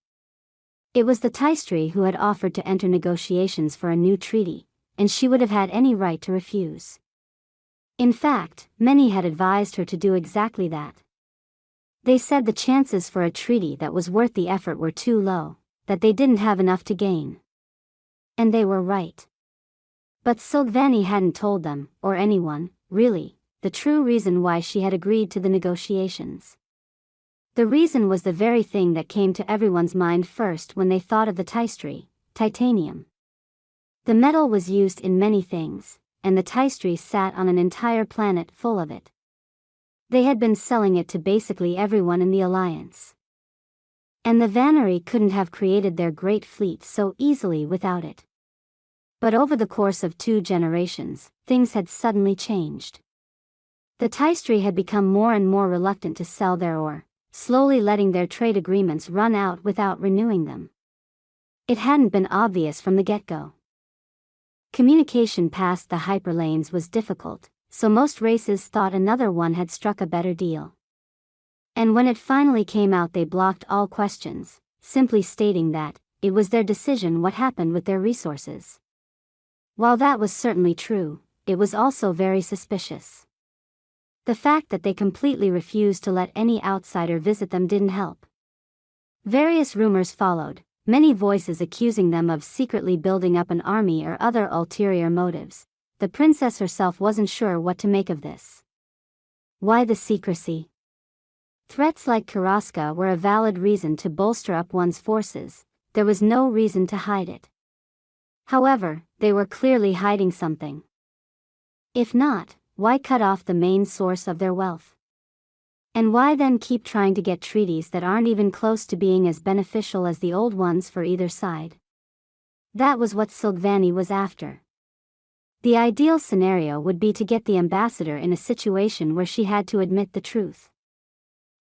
It was the taistri who had offered to enter negotiations for a new treaty, and she would have had any right to refuse. In fact, many had advised her to do exactly that. They said the chances for a treaty that was worth the effort were too low, that they didn't have enough to gain. And they were right. But Silgvani hadn't told them, or anyone, really, the true reason why she had agreed to the negotiations. The reason was the very thing that came to everyone's mind first when they thought of the taistri: titanium. The metal was used in many things, and the taistri sat on an entire planet full of it. They had been selling it to basically everyone in the alliance. And the vaneri couldn't have created their great fleet so easily without it. But over the course of 2 generations, things had suddenly changed. The taistri had become more and more reluctant to sell their ore, slowly letting their trade agreements run out without renewing them. It hadn't been obvious from the get-go. Communication past the hyperlanes was difficult, so most races thought another one had struck a better deal. And when it finally came out, they blocked all questions, simply stating that it was their decision what happened with their resources. While that was certainly true, it was also very suspicious. The fact that they completely refused to let any outsider visit them didn't help. Various rumors followed, many voices accusing them of secretly building up an army or other ulterior motives. The princess herself wasn't sure what to make of this. Why the secrecy? Threats like Karaska were a valid reason to bolster up one's forces. There was no reason to hide it. However, they were clearly hiding something. If not, why cut off the main source of their wealth? And why then keep trying to get treaties that aren't even close to being as beneficial as the old ones for either side? That was what Silgvani was after. The ideal scenario would be to get the ambassador in a situation where she had to admit the truth.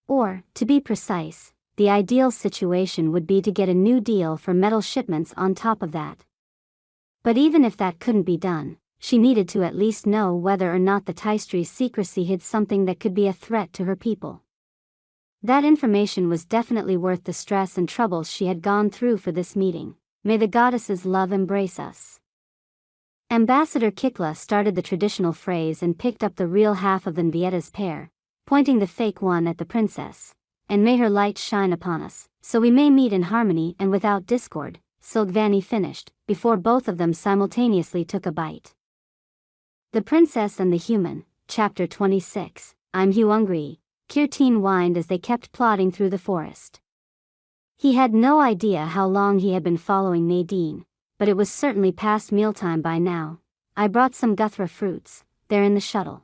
Or, to be precise, the ideal situation would be to get a new deal for metal shipments on top of that. But even if that couldn't be done, she needed to at least know whether or not the Tystre's secrecy hid something that could be a threat to her people. That information was definitely worth the stress and troubles she had gone through for this meeting. May the goddesses love embrace us. Ambassador Kikla started the traditional phrase and picked up the real half of the Nvieta's pear, pointing the fake one at the princess. And may her light shine upon us, so we may meet in harmony and without discord, Silgvani finished, before both of them simultaneously took a bite. The Princess and the Human, Chapter 26, I'm hungry, Kirtin whined as they kept plodding through the forest. He had no idea how long he had been following Nadine, but it was certainly past mealtime by now. I brought some Guthra fruits, they're in the shuttle.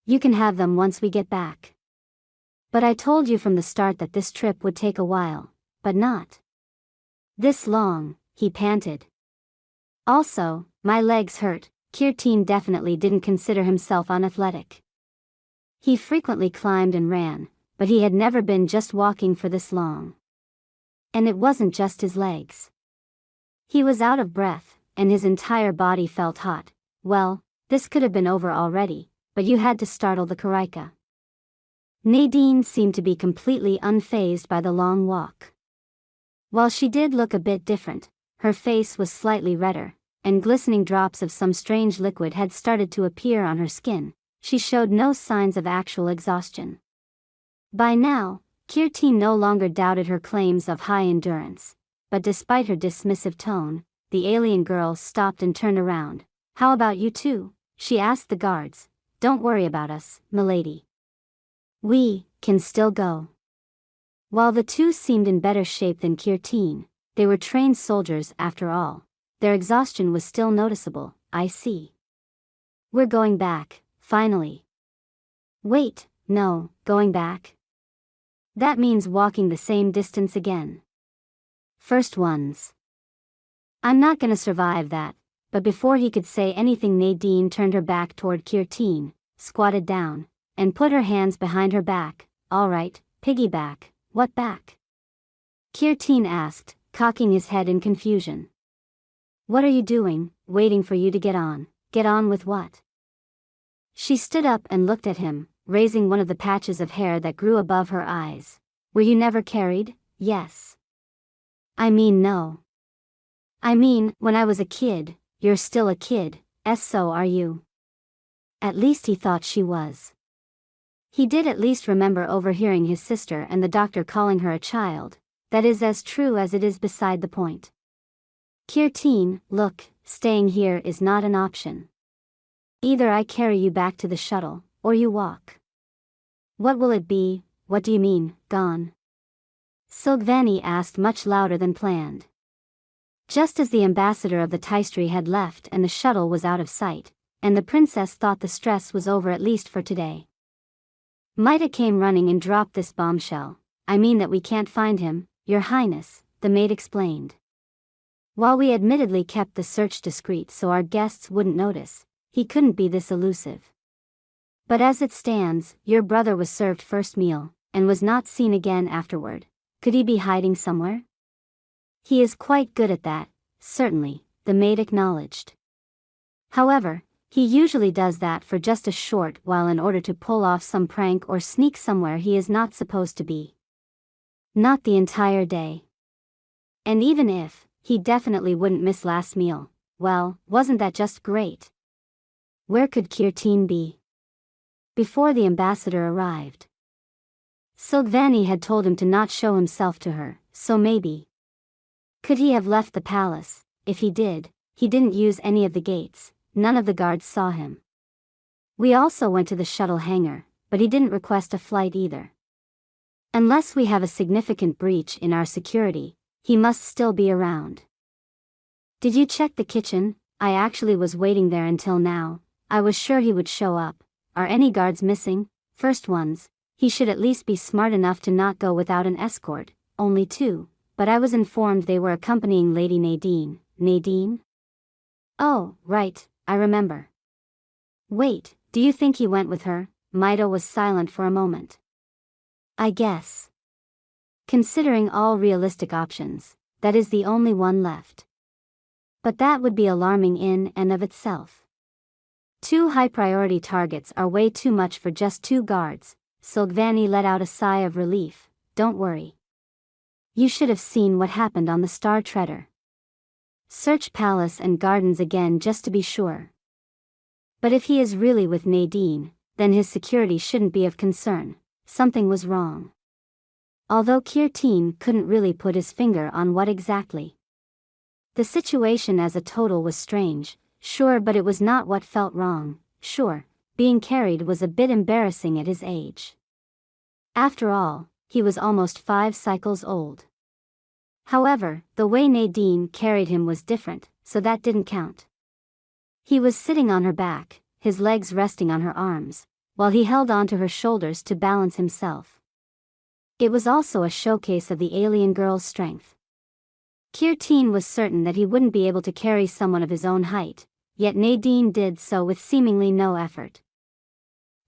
You can have them once we get back. But I told you from the start that this trip would take a while, but not this long, he panted. Also, my legs hurt. Kirtin definitely didn't consider himself unathletic. He frequently climbed and ran, but he had never been just walking for this long. And it wasn't just his legs. He was out of breath, and his entire body felt hot. Well, this could have been over already, but you had to startle the Karaika. Nadine seemed to be completely unfazed by the long walk. While she did look a bit different, her face was slightly redder, and glistening drops of some strange liquid had started to appear on her skin. She showed no signs of actual exhaustion. By now, Kirtin no longer doubted her claims of high endurance, but despite her dismissive tone, the alien girl stopped and turned around. How about you two? She asked the guards. Don't worry about us, milady. We can still go. While the two seemed in better shape than Kirtin, they were trained soldiers after all. Their exhaustion was still noticeable. I see. We're going back, finally. Wait, no, going back? That means walking the same distance again. First ones. I'm not gonna survive that, but before he could say anything Nadine turned her back toward Kirtin, squatted down, and put her hands behind her back. All right, piggyback, what back? Kirtin asked, cocking his head in confusion. What are you doing? Waiting for you to get on. Get on with what? She stood up and looked at him, raising one of the patches of hair that grew above her eyes. Were you never carried? Yes. I mean no. I mean, when I was a kid. You're still a kid, so are you. At least he thought she was. He did at least remember overhearing his sister and the doctor calling her a child. That is as true as it is beside the point. Kirtin, look, staying here is not an option. Either I carry you back to the shuttle, or you walk. What will it be? What do you mean, gone? Silgvani asked much louder than planned. Just as the ambassador of the Tystre had left and the shuttle was out of sight, and the princess thought the stress was over at least for today. Maida came running and dropped this bombshell. I mean that we can't find him, Your Highness, the maid explained. While we admittedly kept the search discreet so our guests wouldn't notice, he couldn't be this elusive. But as it stands, your brother was served first meal, and was not seen again afterward. Could he be hiding somewhere? He is quite good at that, certainly, the maid acknowledged. However, he usually does that for just a short while in order to pull off some prank or sneak somewhere he is not supposed to be. Not the entire day. And even if, he definitely wouldn't miss last meal. Well, wasn't that just great? Where could Kirtin be? Before the ambassador arrived. Silgvani had told him to not show himself to her, so maybe. Could he have left the palace? If he did, he didn't use any of the gates, none of the guards saw him. We also went to the shuttle hangar, but he didn't request a flight either. Unless we have a significant breach in our security, he must still be around. Did you check the kitchen? I actually was waiting there until now. I was sure he would show up. Are any guards missing? First ones. He should at least be smart enough to not go without an escort. Only two, but I was informed they were accompanying Lady Nadine. Nadine? Oh, right, I remember. Wait, do you think he went with her? Maida was silent for a moment. I guess. Considering all realistic options, that is the only one left. But that would be alarming in and of itself. 2 high-priority targets are way too much for just 2 guards. Silvani let out a sigh of relief. Don't worry. You should have seen what happened on the Star Treader. Search palace and gardens again just to be sure. But if he is really with Nadine, then his security shouldn't be of concern. Something was wrong. Although Kirtin couldn't really put his finger on what exactly. The situation as a total was strange, sure, but it was not what felt wrong. Sure, being carried was a bit embarrassing at his age. After all, he was almost 5 cycles old. However, the way Nadine carried him was different, so that didn't count. He was sitting on her back, his legs resting on her arms, while he held onto her shoulders to balance himself. It was also a showcase of the alien girl's strength. Kirtin was certain that he wouldn't be able to carry someone of his own height, yet Nadine did so with seemingly no effort.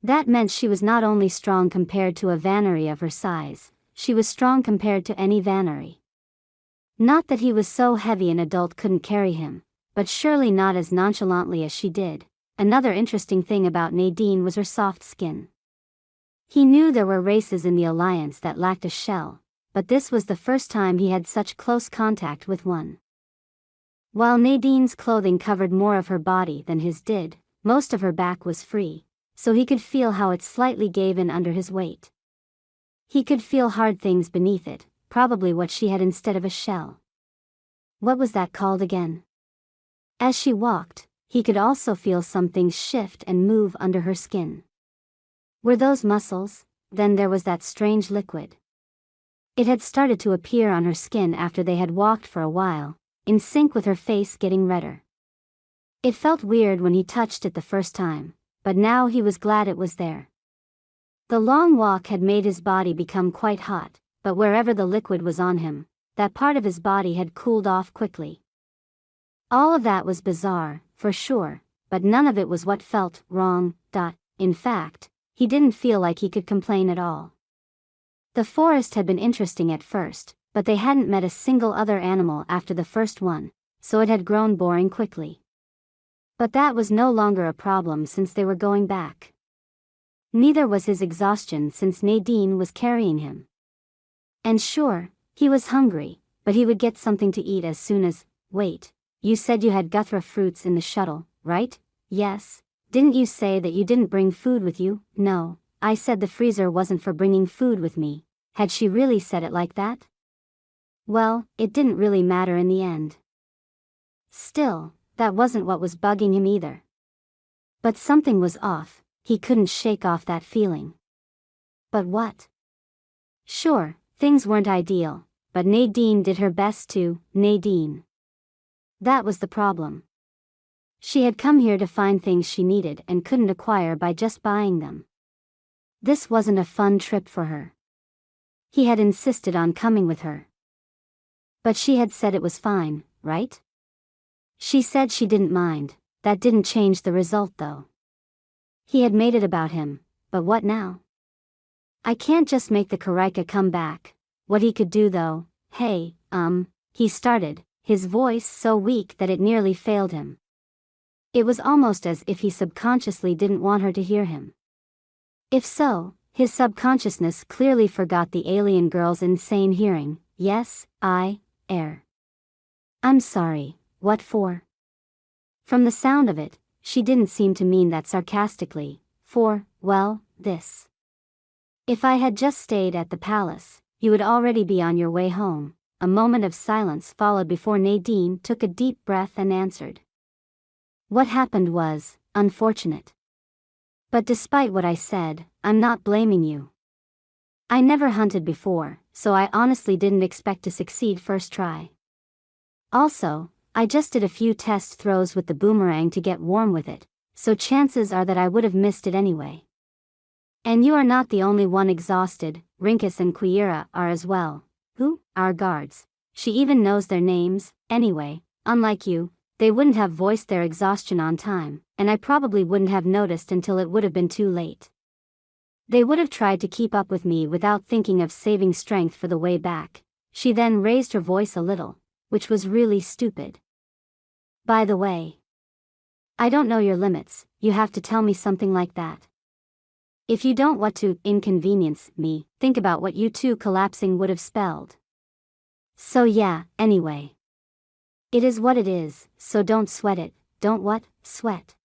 That meant she was not only strong compared to a Vannery of her size, she was strong compared to any Vannery. Not that he was so heavy an adult couldn't carry him, but surely not as nonchalantly as she did. Another interesting thing about Nadine was her soft skin. He knew there were races in the Alliance that lacked a shell, but this was the first time he had such close contact with one. While Nadine's clothing covered more of her body than his did, most of her back was free, so he could feel how it slightly gave in under his weight. He could feel hard things beneath it, probably what she had instead of a shell. What was that called again? As she walked, he could also feel some things shift and move under her skin. Were those muscles? Then there was that strange liquid. It had started to appear on her skin after they had walked for a while, in sync with her face getting redder. It felt weird when he touched it the first time, but now he was glad it was there. The long walk had made his body become quite hot, but wherever the liquid was on him, that part of his body had cooled off quickly. All of that was bizarre, for sure, but none of it was what felt wrong. In fact, he didn't feel like he could complain at all. The forest had been interesting at first, but they hadn't met a single other animal after the first one, so it had grown boring quickly. But that was no longer a problem since they were going back. Neither was his exhaustion since Nadine was carrying him. And sure, he was hungry, but he would get something to eat as soon as. Wait, you said you had Guthra fruits in the shuttle, right? Yes. Didn't you say that you didn't bring food with you? No, I said the freezer wasn't for bringing food with me. Had she really said it like that? Well, it didn't really matter in the end. Still, that wasn't what was bugging him either. But something was off, he couldn't shake off that feeling. But what? Sure, things weren't ideal, but Nadine did her best to. Nadine. That was the problem. She had come here to find things she needed and couldn't acquire by just buying them. This wasn't a fun trip for her. He had insisted on coming with her. But she had said it was fine, right? She said she didn't mind. That didn't change the result though. He had made it about him, but what now? I can't just make the Karaika come back. What he could do though, hey, he started, his voice so weak that it nearly failed him. It was almost as if he subconsciously didn't want her to hear him. If so, his subconsciousness clearly forgot the alien girl's insane hearing. Yes, I'm sorry, what for? From the sound of it, she didn't seem to mean that sarcastically. Well, this. If I had just stayed at the palace, you would already be on your way home. A moment of silence followed before Nadine took a deep breath and answered. What happened was unfortunate. But despite what I said, I'm not blaming you. I never hunted before, so I honestly didn't expect to succeed first try. Also, I just did a few test throws with the boomerang to get warm with it, so chances are that I would have missed it anyway. And you are not the only one exhausted, Rinkus and Quiera are as well. Who? Our guards. She even knows their names. Anyway, unlike you, they wouldn't have voiced their exhaustion on time, and I probably wouldn't have noticed until it would have been too late. They would have tried to keep up with me without thinking of saving strength for the way back. She then raised her voice a little, which was really stupid. By the way, I don't know your limits, you have to tell me something like that. If you don't want to inconvenience me, think about what you two collapsing would have spelled. So yeah, anyway. It is what it is, so don't sweat it. Don't what? Sweat.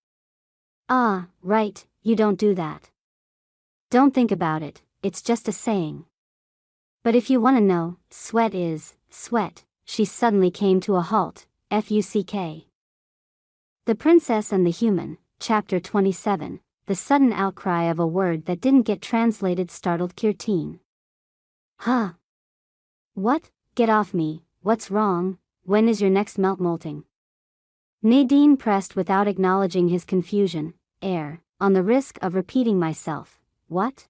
Ah, right, you don't do that. Don't think about it, it's just a saying. But if you want to know, sweat is, sweat. She suddenly came to a halt, fuck. The Princess and the Human, Chapter 27, the sudden outcry of a word that didn't get translated startled Kirteen. Huh? What? Get off me, what's wrong, when is your next molting? Nadine pressed without acknowledging his confusion, on the risk of repeating myself. What?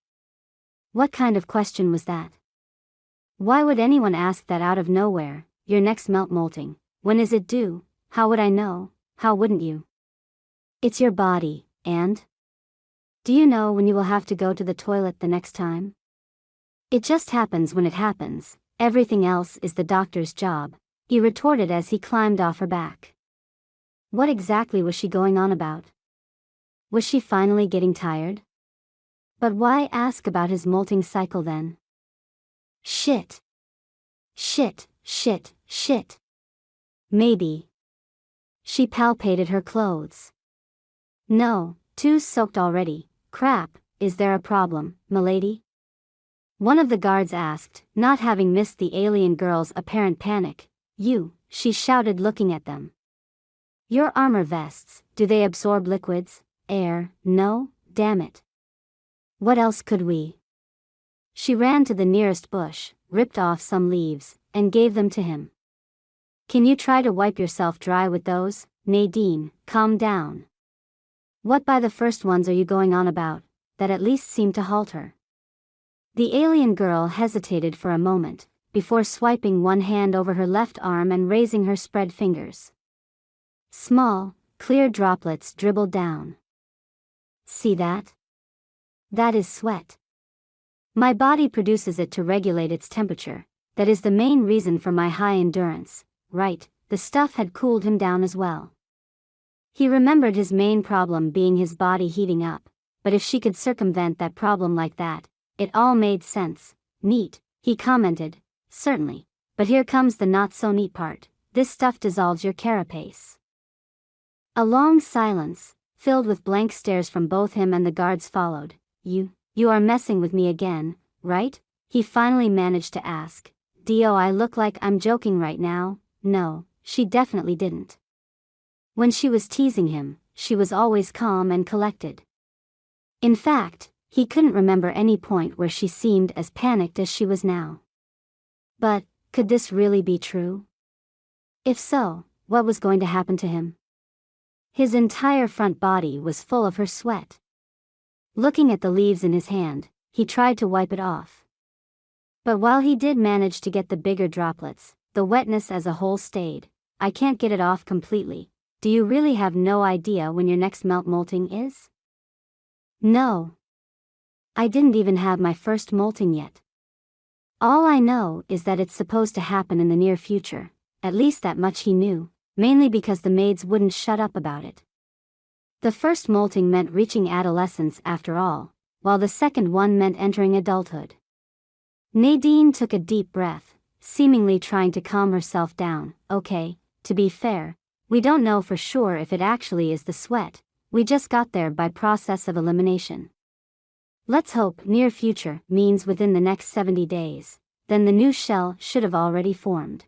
What kind of question was that? Why would anyone ask that out of nowhere? Your next molting, when is it due? How would I know? How wouldn't you? It's your body, and? Do you know when you will have to go to the toilet the next time? It just happens when it happens, everything else is the doctor's job, he retorted as he climbed off her back. What exactly was she going on about? Was she finally getting tired? But why ask about his molting cycle then? Shit. Shit, shit, shit. Maybe. She palpated her clothes. No, too soaked already. Crap, is there a problem, milady? One of the guards asked, not having missed the alien girl's apparent panic. You, she shouted looking at them. Your armor vests, do they absorb liquids? Air, no, damn it. What else could we? She ran to the nearest bush, ripped off some leaves, and gave them to him. Can you try to wipe yourself dry with those? Nadine, calm down. What by the first ones are you going on about? That at least seemed to halt her. The alien girl hesitated for a moment, before swiping one hand over her left arm and raising her spread fingers. Small, clear droplets dribbled down. See that? That is sweat. My body produces it to regulate its temperature, that is the main reason for my high endurance, right? The stuff had cooled him down as well. He remembered his main problem being his body heating up, but if she could circumvent that problem like that, it all made sense. Neat, he commented, certainly, but here comes the not so neat part, this stuff dissolves your carapace. A long silence, filled with blank stares from both him and the guards followed. You are messing with me again, right? He finally managed to ask. Do I look like I'm joking right now? No, she definitely didn't. When she was teasing him, she was always calm and collected. In fact, he couldn't remember any point where she seemed as panicked as she was now. But, could this really be true? If so, what was going to happen to him? His entire front body was full of her sweat. Looking at the leaves in his hand, he tried to wipe it off. But while he did manage to get the bigger droplets, the wetness as a whole stayed. I can't get it off completely. Do you really have no idea when your next molting is? No. I didn't even have my first molting yet. All I know is that it's supposed to happen in the near future, at least that much he knew, mainly because the maids wouldn't shut up about it. The first molting meant reaching adolescence after all, while the second one meant entering adulthood. Nadine took a deep breath, seemingly trying to calm herself down. Okay, to be fair, we don't know for sure if it actually is the sweat, we just got there by process of elimination. Let's hope near future means within the next 70 days, then the new shell should have already formed.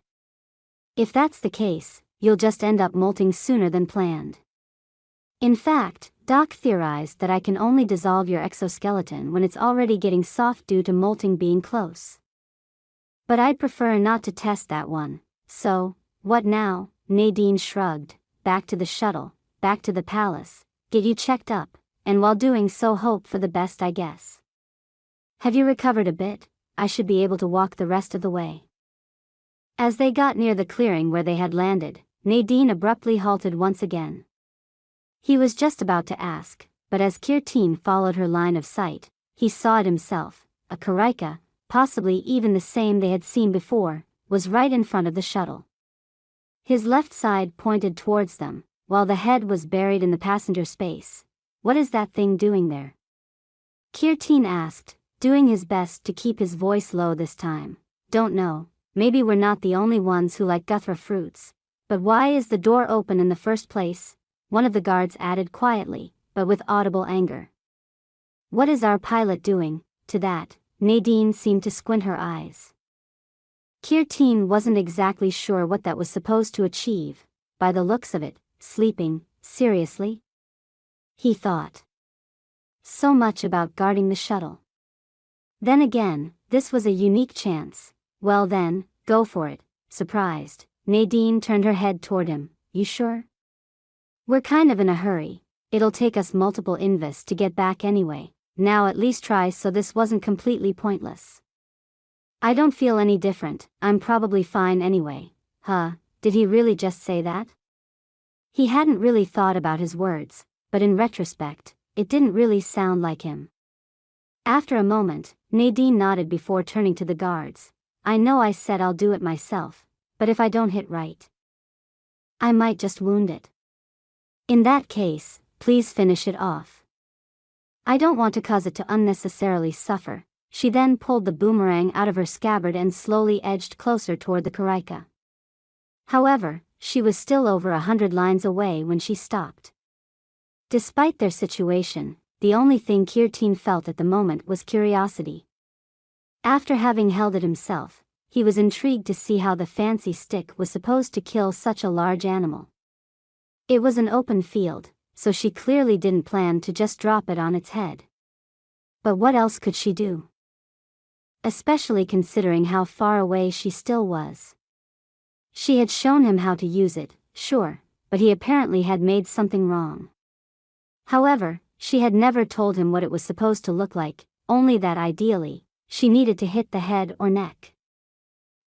If that's the case, you'll just end up molting sooner than planned. In fact, Doc theorized that I can only dissolve your exoskeleton when it's already getting soft due to molting being close. But I'd prefer not to test that one, so, what now? Nadine shrugged. Back to the shuttle, back to the palace, get you checked up, and while doing so hope for the best I guess. Have you recovered a bit? I should be able to walk the rest of the way. As they got near the clearing where they had landed, Nadine abruptly halted once again. He was just about to ask, but as Kirteen followed her line of sight, he saw it himself. A Karaika, possibly even the same they had seen before, was right in front of the shuttle. His left side pointed towards them, while the head was buried in the passenger space. "What is that thing doing there?" Kirteen asked, doing his best to keep his voice low this time. "Don't know, maybe we're not the only ones who like guthra fruits. But why is the door open in the first place?" One of the guards added quietly, but with audible anger. "What is our pilot doing?" To that, Nadine seemed to squint her eyes. Kirteen wasn't exactly sure what that was supposed to achieve. By the looks of it, sleeping, seriously? He thought. So much about guarding the shuttle. Then again, this was a unique chance. Well then, go for it. Surprised, Nadine turned her head toward him. "You sure?" "We're kind of in a hurry. It'll take us multiple invis to get back anyway. Now at least try so this wasn't completely pointless." "I don't feel any different, I'm probably fine anyway." Huh, did he really just say that? He hadn't really thought about his words, but in retrospect, it didn't really sound like him. After a moment, Nadine nodded before turning to the guards. "I know I said I'll do it myself, but if I don't hit right, I might just wound it. In that case, please finish it off. I don't want to cause it to unnecessarily suffer." She then pulled the boomerang out of her scabbard and slowly edged closer toward the Karaika. However, she was still over 100 lines away when she stopped. Despite their situation, the only thing Kirteen felt at the moment was curiosity. After having held it himself, he was intrigued to see how the fancy stick was supposed to kill such a large animal. It was an open field, so she clearly didn't plan to just drop it on its head. But what else could she do? Especially considering how far away she still was. She had shown him how to use it, sure, but he apparently had made something wrong. However, she had never told him what it was supposed to look like, only that ideally, she needed to hit the head or neck.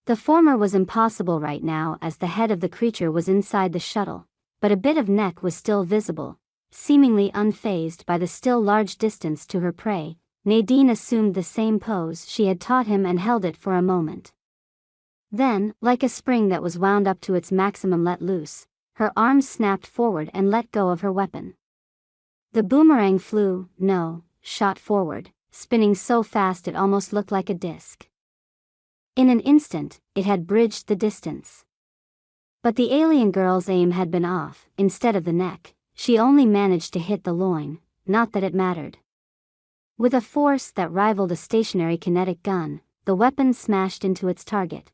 The former was impossible right now as the head of the creature was inside the shuttle, but a bit of neck was still visible. Seemingly unfazed by the still large distance to her prey, Nadine assumed the same pose she had taught him and held it for a moment. Then, like a spring that was wound up to its maximum let loose, her arms snapped forward and let go of her weapon. The boomerang shot forward, spinning so fast it almost looked like a disc. In an instant, it had bridged the distance. But the alien girl's aim had been off. Instead of the neck, she only managed to hit the loin, not that it mattered. With a force that rivaled a stationary kinetic gun, the weapon smashed into its target.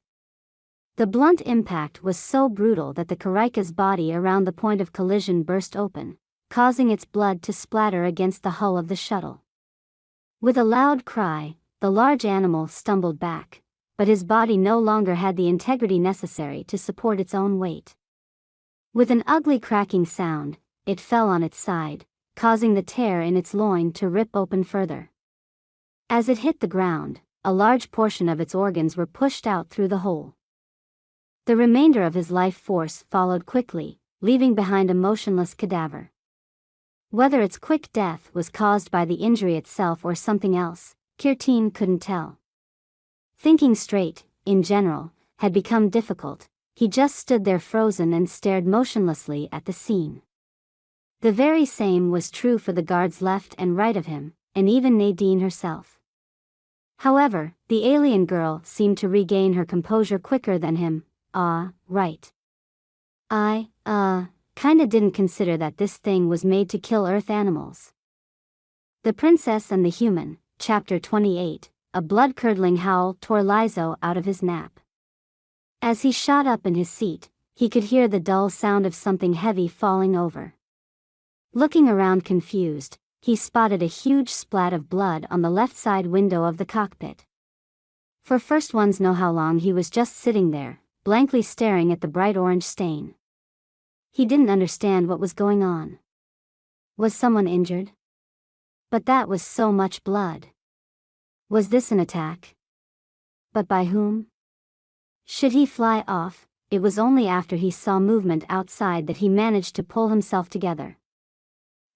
The blunt impact was so brutal that the Karaika's body around the point of collision burst open, causing its blood to splatter against the hull of the shuttle. With a loud cry, the large animal stumbled back, but his body no longer had the integrity necessary to support its own weight. With an ugly cracking sound, it fell on its side, causing the tear in its loin to rip open further. As it hit the ground, a large portion of its organs were pushed out through the hole. The remainder of his life force followed quickly, leaving behind a motionless cadaver. Whether its quick death was caused by the injury itself or something else, Kirteen couldn't tell. Thinking straight, in general, had become difficult. He just stood there frozen and stared motionlessly at the scene. The very same was true for the guards left and right of him, and even Nadine herself. However, the alien girl seemed to regain her composure quicker than him. Right. I kinda didn't consider that this thing was made to kill Earth animals. The Princess and the Human, Chapter 28, a blood-curdling howl tore Lizo out of his nap. As he shot up in his seat, he could hear the dull sound of something heavy falling over. Looking around confused, he spotted a huge splat of blood on the left side window of the cockpit. For first ones know how long he was just sitting there, blankly staring at the bright orange stain. He didn't understand what was going on. Was someone injured? But that was so much blood. Was this an attack? But by whom? Should he fly off? It was only after he saw movement outside that he managed to pull himself together.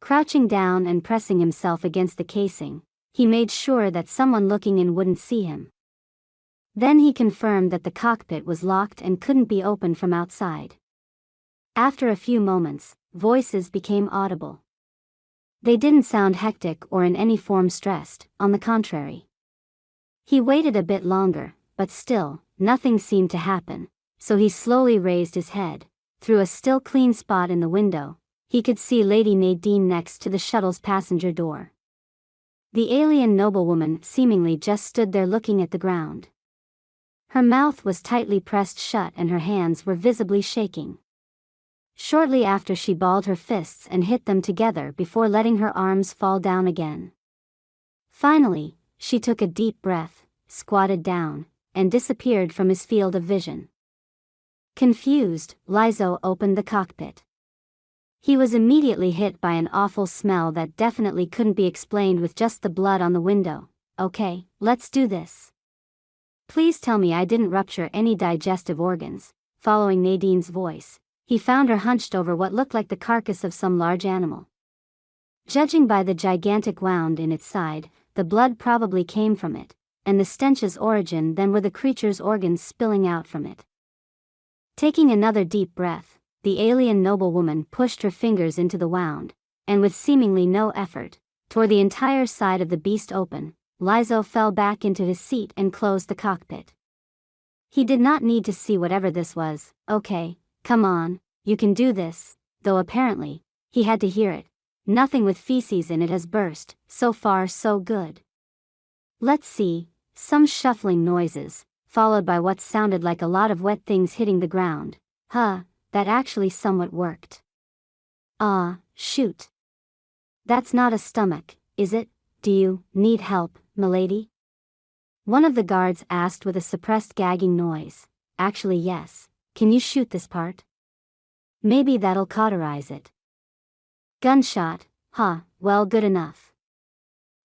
Crouching down and pressing himself against the casing, he made sure that someone looking in wouldn't see him. Then he confirmed that the cockpit was locked and couldn't be opened from outside. After a few moments, voices became audible. They didn't sound hectic or in any form stressed, on the contrary. He waited a bit longer, but still, nothing seemed to happen, so he slowly raised his head. Through a still clean spot in the window, he could see Lady Nadine next to the shuttle's passenger door. The alien noblewoman seemingly just stood there looking at the ground. Her mouth was tightly pressed shut and her hands were visibly shaking. Shortly after, she balled her fists and hit them together before letting her arms fall down again. Finally, she took a deep breath, squatted down, and disappeared from his field of vision. Confused, Lizo opened the cockpit. He was immediately hit by an awful smell that definitely couldn't be explained with just the blood on the window. Okay, let's do this. Please tell me I didn't rupture any digestive organs. Following Nadine's voice, he found her hunched over what looked like the carcass of some large animal. Judging by the gigantic wound in its side, the blood probably came from it, and the stench's origin then were the creature's organs spilling out from it. Taking another deep breath, the alien noblewoman pushed her fingers into the wound, and with seemingly no effort, tore the entire side of the beast open. Lizo fell back into his seat and closed the cockpit. He did not need to see whatever this was. Okay, come on, you can do this, though apparently, he had to hear it. Nothing with feces in it has burst. So far so good. Let's see, some shuffling noises, followed by what sounded like a lot of wet things hitting the ground. That actually somewhat worked. Shoot. That's not a stomach, is it? Do you need help, milady? One of the guards asked with a suppressed gagging noise. Actually yes, can you shoot this part? Maybe that'll cauterize it. Gunshot, well good enough.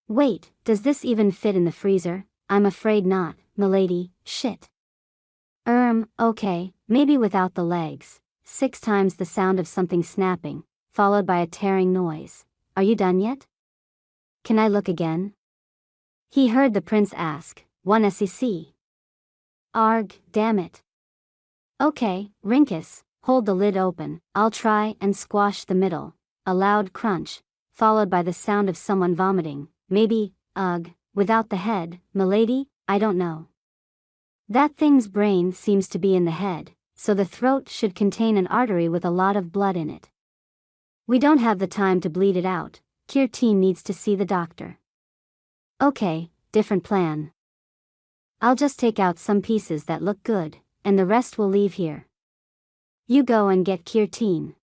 Wait, does this even fit in the freezer? I'm afraid not, milady, shit. Okay, maybe without the legs. 6 times the sound of something snapping, followed by a tearing noise. Are you done yet? Can I look again? He heard the prince ask. 1 sec. Arg, damn it. Okay, Rinkus, hold the lid open. I'll try and squash the middle. A loud crunch, followed by the sound of someone vomiting. Maybe, without the head, milady, I don't know. That thing's brain seems to be in the head, so the throat should contain an artery with a lot of blood in it. We don't have the time to bleed it out. Kirteen needs to see the doctor. Okay, different plan. I'll just take out some pieces that look good, and the rest will leave here. You go and get Kirteen.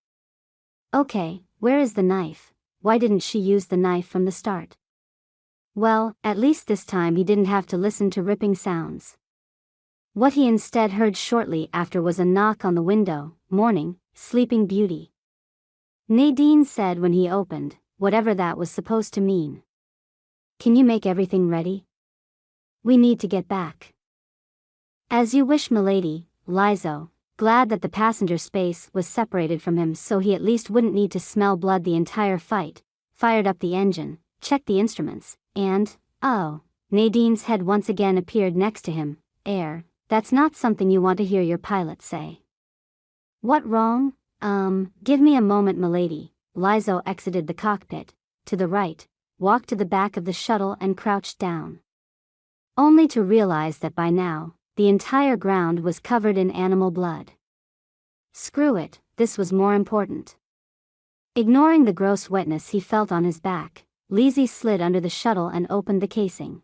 Okay, where is the knife? Why didn't she use the knife from the start? Well, at least this time he didn't have to listen to ripping sounds. What he instead heard shortly after was a knock on the window. Morning, Sleeping Beauty. Nadine said when he opened, whatever that was supposed to mean. Can you make everything ready? We need to get back. As you wish, milady, Lizo, glad that the passenger space was separated from him so he at least wouldn't need to smell blood the entire fight, fired up the engine, checked the instruments, and, Nadine's head once again appeared next to him. That's not something you want to hear your pilot say. What wrong? Give me a moment, milady. Lizo exited the cockpit, to the right, walked to the back of the shuttle and crouched down. Only to realize that by now, the entire ground was covered in animal blood. Screw it, this was more important. Ignoring the gross wetness he felt on his back, Lizzie slid under the shuttle and opened the casing.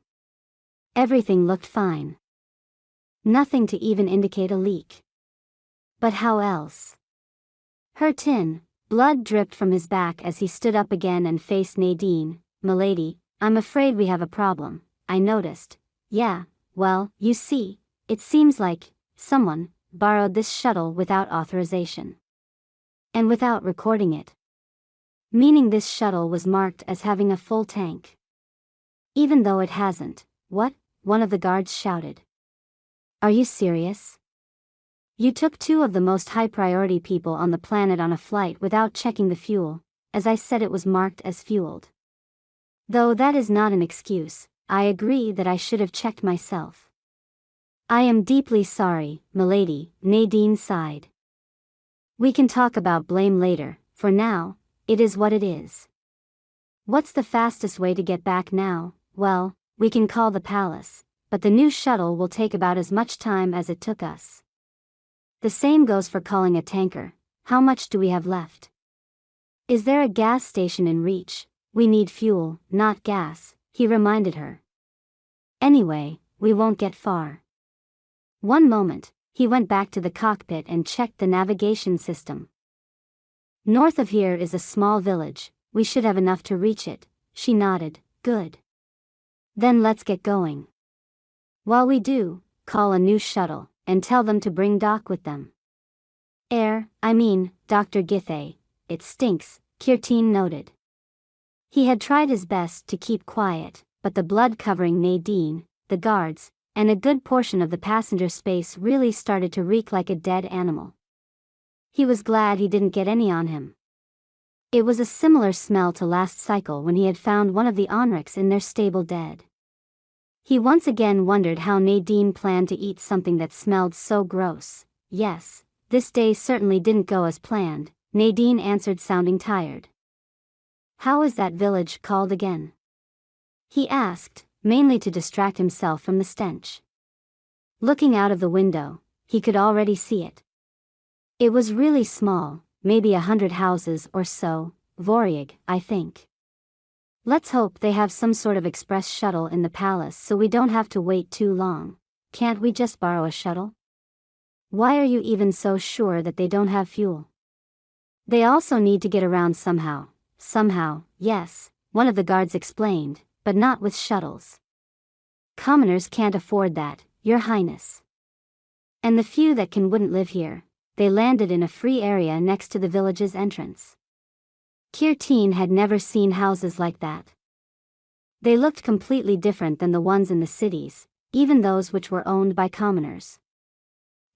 Everything looked fine. Nothing to even indicate a leak. But how else? Her tin, blood dripped from his back as he stood up again and faced Nadine. Milady, I'm afraid we have a problem, I noticed. Yeah, well, you see, it seems like someone borrowed this shuttle without authorization. And without recording it. Meaning this shuttle was marked as having a full tank. Even though it hasn't. What? One of the guards shouted. Are you serious? You took 2 of the most high-priority people on the planet on a flight without checking the fuel. As I said, it was marked as fueled. Though that is not an excuse, I agree that I should have checked myself. I am deeply sorry, milady, Nadine sighed. We can talk about blame later, for now, it is what it is. What's the fastest way to get back now? Well, we can call the palace, but the new shuttle will take about as much time as it took us. The same goes for calling a tanker. How much do we have left? Is there a gas station in reach? We need fuel, not gas, he reminded her. Anyway, we won't get far. One moment, he went back to the cockpit and checked the navigation system. North of here is a small village, we should have enough to reach it. She nodded. Good. Then let's get going. While we do, call a new shuttle, and tell them to bring Doc with them. Dr. Githey, it stinks, Kirtine noted. He had tried his best to keep quiet, but the blood covering Nadine, the guards, and a good portion of the passenger space really started to reek like a dead animal. He was glad he didn't get any on him. It was a similar smell to last cycle when he had found one of the Onrics in their stable dead. He once again wondered how Nadine planned to eat something that smelled so gross. Yes, this day certainly didn't go as planned, Nadine answered, sounding tired. How is that village called again? He asked, mainly to distract himself from the stench. Looking out of the window, he could already see it. It was really small, maybe 100 houses or so, Voriag, I think. Let's hope they have some sort of express shuttle in the palace so we don't have to wait too long. Can't we just borrow a shuttle? Why are you even so sure that they don't have fuel? They also need to get around somehow. Somehow, yes, one of the guards explained, but not with shuttles. Commoners can't afford that, Your Highness. And the few that can wouldn't live here. They landed in a free area next to the village's entrance. Kirtine had never seen houses like that. They looked completely different than the ones in the cities, even those which were owned by commoners.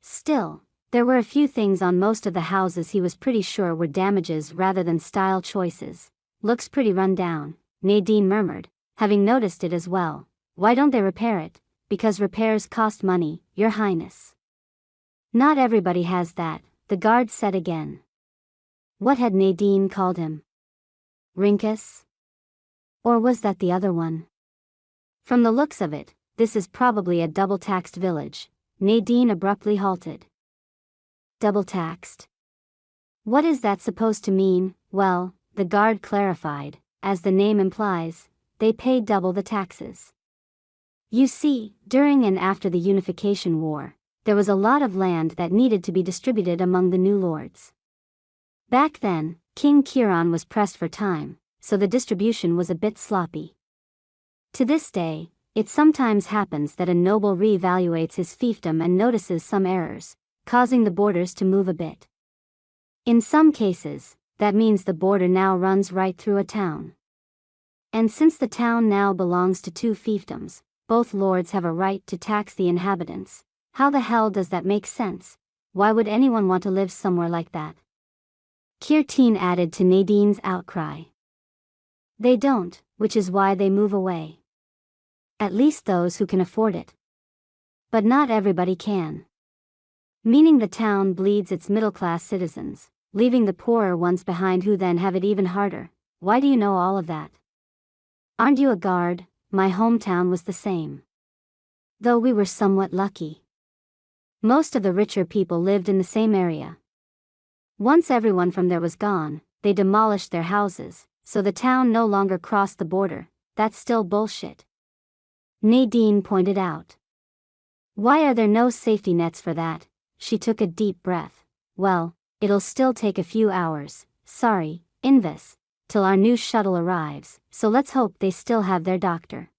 Still, there were a few things on most of the houses he was pretty sure were damages rather than style choices. Looks pretty run down, Nadine murmured, having noticed it as well. Why don't they repair it? Because repairs cost money, Your Highness. Not everybody has that, the guard said again. What had Nadine called him? Rinkus? Or was that the other one? From the looks of it, this is probably a double-taxed village. Nadine abruptly halted. Double-taxed? What is that supposed to mean? Well, the guard clarified, as the name implies, they pay double the taxes. You see, during and after the Unification War, there was a lot of land that needed to be distributed among the new lords. Back then, King Kiran was pressed for time, so the distribution was a bit sloppy. To this day, it sometimes happens that a noble re-evaluates his fiefdom and notices some errors, causing the borders to move a bit. In some cases, that means the border now runs right through a town. And since the town now belongs to two fiefdoms, both lords have a right to tax the inhabitants. How the hell does that make sense? Why would anyone want to live somewhere like that? Kirtine added to Nadine's outcry. They don't, which is why they move away. At least those who can afford it. But not everybody can. Meaning the town bleeds its middle-class citizens, leaving the poorer ones behind who then have it even harder. Why do you know all of that? Aren't you a guard? My hometown was the same. Though we were somewhat lucky. Most of the richer people lived in the same area. Once everyone from there was gone, they demolished their houses, so the town no longer crossed the border. That's still bullshit. Nadine pointed out. Why are there no safety nets for that? She took a deep breath. Well, it'll still take a few hours, sorry, Invis, till our new shuttle arrives, so let's hope they still have their doctor.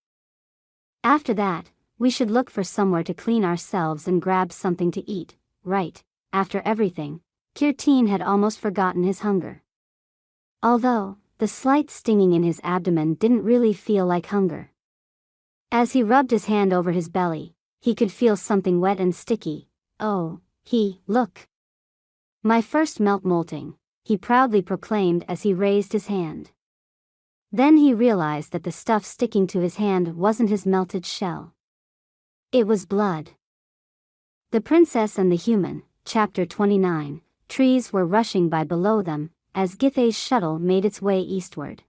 After that, we should look for somewhere to clean ourselves and grab something to eat, right? After everything, Kirtine had almost forgotten his hunger. Although, the slight stinging in his abdomen didn't really feel like hunger. As he rubbed his hand over his belly, he could feel something wet and sticky. Oh, look. My first melt molting, he proudly proclaimed as he raised his hand. Then he realized that the stuff sticking to his hand wasn't his melted shell. It was blood. The Princess and the Human, Chapter 29. Trees were rushing by below them, as Githay's shuttle made its way eastward.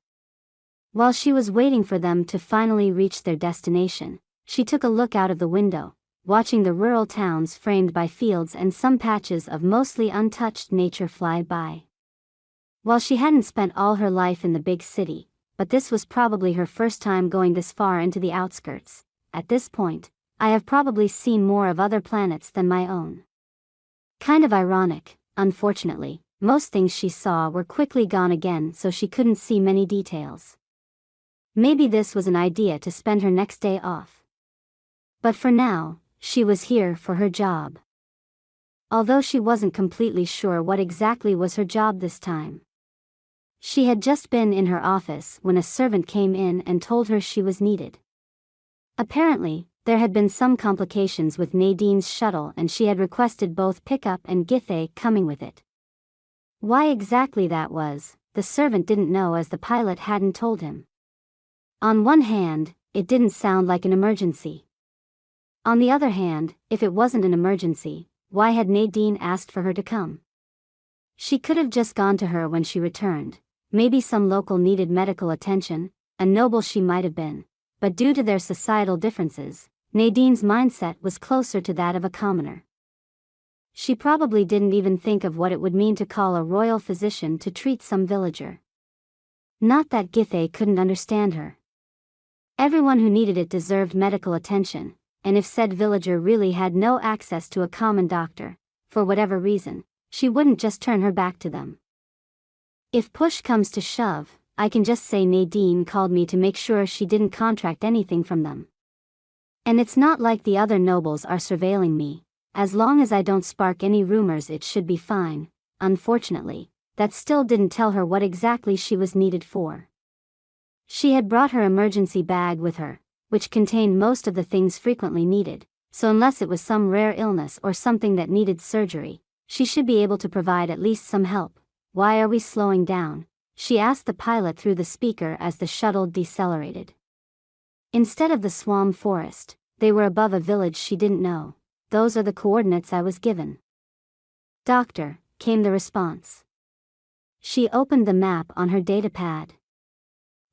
While she was waiting for them to finally reach their destination, she took a look out of the window, watching the rural towns framed by fields and some patches of mostly untouched nature fly by. While she hadn't spent all her life in the big city, but this was probably her first time going this far into the outskirts, at this point, I have probably seen more of other planets than my own. Kind of ironic, unfortunately, most things she saw were quickly gone again, so she couldn't see many details. Maybe this was an idea to spend her next day off. But for now, she was here for her job. Although she wasn't completely sure what exactly was her job this time. She had just been in her office when a servant came in and told her she was needed. Apparently, there had been some complications with Nadine's shuttle and she had requested both pickup and Githay coming with it. Why exactly that was, the servant didn't know as the pilot hadn't told him. On one hand, it didn't sound like an emergency. On the other hand, if it wasn't an emergency, why had Nadine asked for her to come? She could have just gone to her when she returned. Maybe some local needed medical attention, a noble she might have been, but due to their societal differences, Nadine's mindset was closer to that of a commoner. She probably didn't even think of what it would mean to call a royal physician to treat some villager. Not that Githay couldn't understand her. Everyone who needed it deserved medical attention, and if said villager really had no access to a common doctor, for whatever reason, she wouldn't just turn her back to them. If push comes to shove, I can just say Nadine called me to make sure she didn't contract anything from them. And it's not like the other nobles are surveilling me. As long as I don't spark any rumors it should be fine. Unfortunately, that still didn't tell her what exactly she was needed for. She had brought her emergency bag with her, which contained most of the things frequently needed, so unless it was some rare illness or something that needed surgery, she should be able to provide at least some help. Why are we slowing down? She asked the pilot through the speaker as the shuttle decelerated. Instead of the swamp forest, they were above a village she didn't know. Those are the coordinates I was given. Doctor, came the response. She opened the map on her datapad.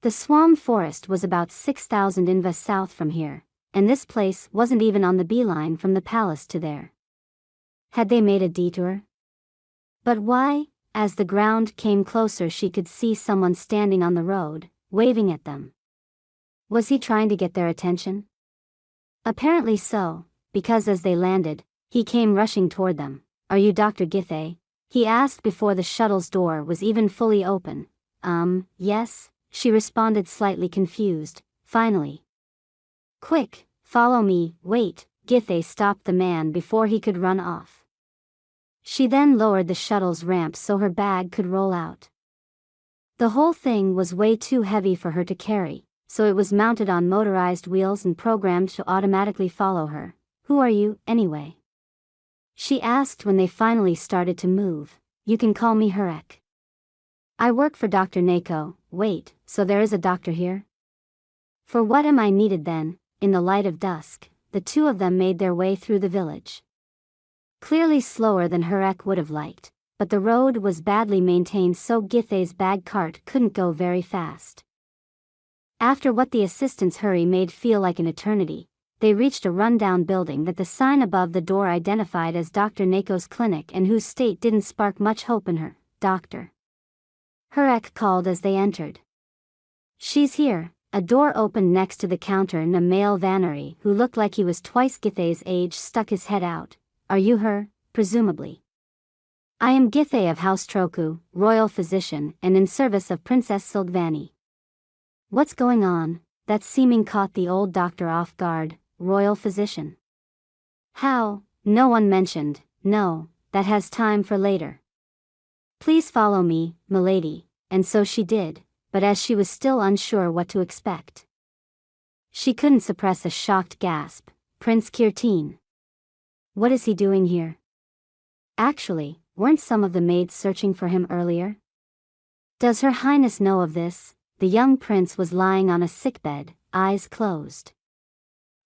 The swamp forest was about 6,000 inva south from here, and this place wasn't even on the beeline from the palace to there. Had they made a detour? But why? As the ground came closer she could see someone standing on the road, waving at them. Was he trying to get their attention? Apparently so, because as they landed, he came rushing toward them. Are you Dr. Githay? He asked before the shuttle's door was even fully open. Yes, she responded slightly confused. Finally. Quick, follow me. Wait, Githay stopped the man before he could run off. She then lowered the shuttle's ramp so her bag could roll out. The whole thing was way too heavy for her to carry, so it was mounted on motorized wheels and programmed to automatically follow her. Who are you, anyway? She asked when they finally started to move. You can call me Hurek. I work for Dr. Nako. Wait, so there is a doctor here? For what am I needed then? In the light of dusk, the two of them made their way through the village. Clearly slower than Hurek would have liked, but the road was badly maintained so Githay's bag cart couldn't go very fast. After what the assistant's hurry made feel like an eternity, they reached a rundown building that the sign above the door identified as Dr. Nako's clinic and whose state didn't spark much hope in her. Doctor. Hurek called as they entered. She's here. A door opened next to the counter and a male Vannery who looked like he was twice Githay's age stuck his head out. Are you her? Presumably. I am Githay of House Troku, royal physician and in service of Princess Silgvani. What's going on? That seeming caught the old doctor off guard. Royal physician. How? No one mentioned. No, that has time for later. Please follow me, milady, and so she did, but as she was still unsure what to expect. She couldn't suppress a shocked gasp. Prince Kirtine. What is he doing here? Actually, weren't some of the maids searching for him earlier? Does Her Highness know of this? the young prince was lying on a sickbed, eyes closed.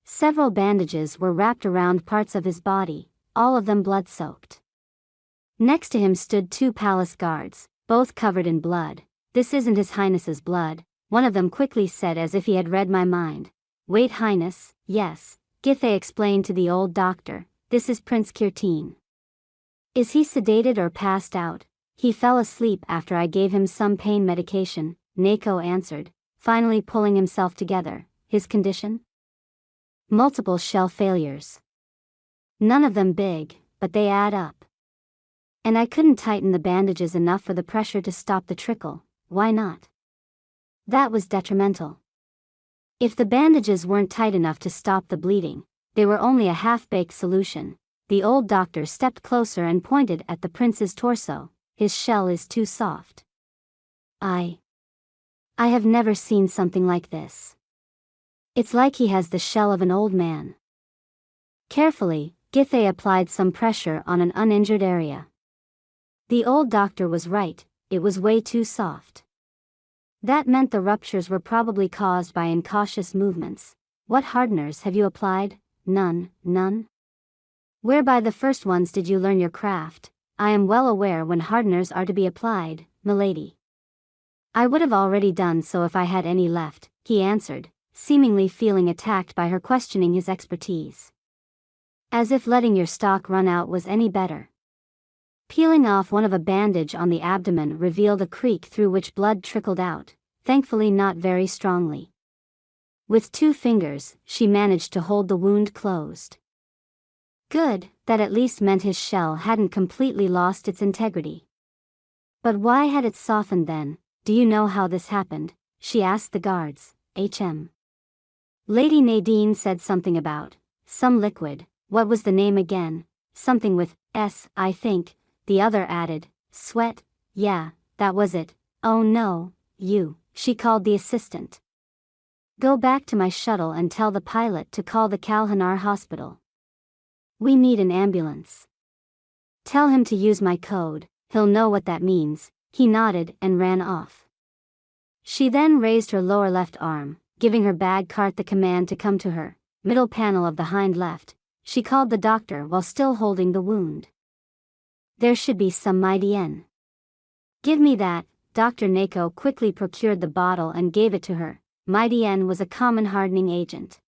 Several bandages were wrapped around parts of his body, all of them blood-soaked. Next to him stood 2 palace guards, both covered in blood. "This isn't His Highness's blood," one of them quickly said as if he had read my mind. "Wait, Highness, yes," Githey explained to the old doctor, "this is Prince Kirtine." "Is he sedated or passed out?" "He fell asleep after I gave him some pain medication," Nako answered, finally pulling himself together. "His condition?" "Multiple shell failures. None of them big, but they add up. And I couldn't tighten the bandages enough for the pressure to stop the trickle." "Why not?" "That was detrimental. If the bandages weren't tight enough to stop the bleeding, they were only a half-baked solution." The old doctor stepped closer and pointed at the prince's torso. "His shell is too soft. I have never seen something like this. It's like he has the shell of an old man." Carefully, Githey applied some pressure on an uninjured area. The old doctor was right, it was way too soft. That meant the ruptures were probably caused by incautious movements. "What hardeners have you applied?" None. "Whereby the first ones did you learn your craft?" "I am well aware when hardeners are to be applied, milady. I would have already done so if I had any left," he answered, seemingly feeling attacked by her questioning his expertise. "As if letting your stock run out was any better." Peeling off one of a bandage on the abdomen revealed a creek through which blood trickled out, thankfully not very strongly. With 2 fingers, she managed to hold the wound closed. Good, that at least meant his shell hadn't completely lost its integrity. "But why had it softened then? Do you know how this happened?" she asked the guards. Lady Nadine said something about some liquid. What was the name again? Something with S, I think. The other added, "Sweat." "Yeah, that was it." "Oh no, she called the assistant. "Go back to my shuttle and tell the pilot to call the Kalhanar hospital. We need an ambulance. Tell him to use my code, he'll know what that means." He nodded and ran off. She then raised her lower left arm, giving her bag cart the command to come to her, middle panel of the hind left. She called the doctor while still holding the wound. "There should be some Midien." "Give me that." Dr. Nako quickly procured the bottle and gave it to her. Midien was a common hardening agent.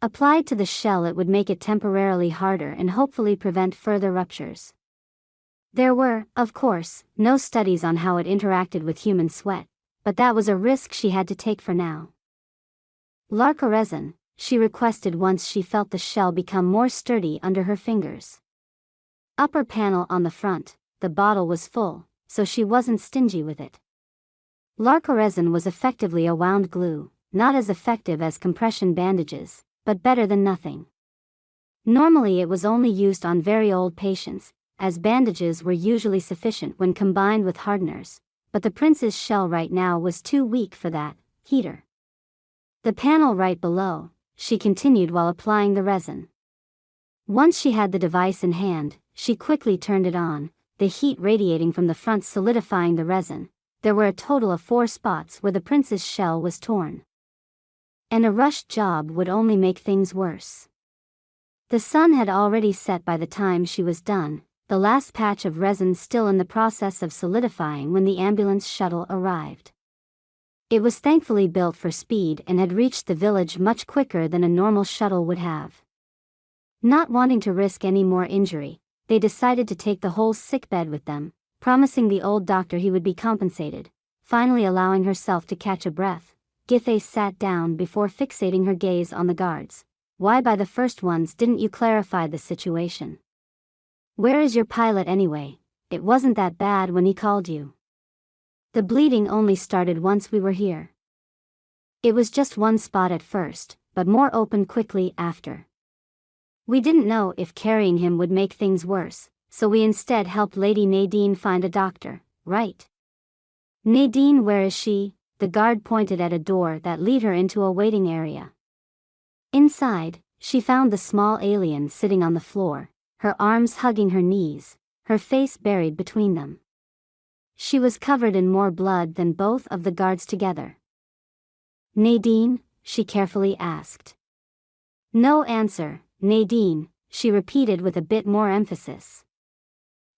Applied to the shell, it would make it temporarily harder and hopefully prevent further ruptures. There were, of course, no studies on how it interacted with human sweat, but that was a risk she had to take for now. "Larcoresin," she requested once she felt the shell become more sturdy under her fingers. Upper panel on the front, the bottle was full, so she wasn't stingy with it. Larcoresin was effectively a wound glue, not as effective as compression bandages, but better than nothing. Normally it was only used on very old patients, as bandages were usually sufficient when combined with hardeners, but the prince's shell right now was too weak for that. "Heater. The panel right below," she continued while applying the resin. Once she had the device in hand, she quickly turned it on, the heat radiating from the front solidifying the resin. There were a total of 4 spots where the prince's shell was torn. And a rushed job would only make things worse. The sun had already set by the time she was done, the last patch of resin still in the process of solidifying when the ambulance shuttle arrived. It was thankfully built for speed and had reached the village much quicker than a normal shuttle would have. Not wanting to risk any more injury, they decided to take the whole sickbed with them, promising the old doctor he would be compensated. Finally allowing herself to catch a breath, Githey sat down before fixating her gaze on the guards. "Why by the first ones didn't you clarify the situation? Where is your pilot anyway? It wasn't that bad when he called you. The bleeding only started once we were here. It was just one spot at first, but more open quickly after. We didn't know if carrying him would make things worse, so we instead helped Lady Nadine find a doctor, right?" "Nadine, where is she?" The guard pointed at a door that led her into a waiting area. Inside, she found the small alien sitting on the floor, her arms hugging her knees, her face buried between them. She was covered in more blood than both of the guards together. "Nadine?" she carefully asked. "No answer, Nadine," she repeated with a bit more emphasis.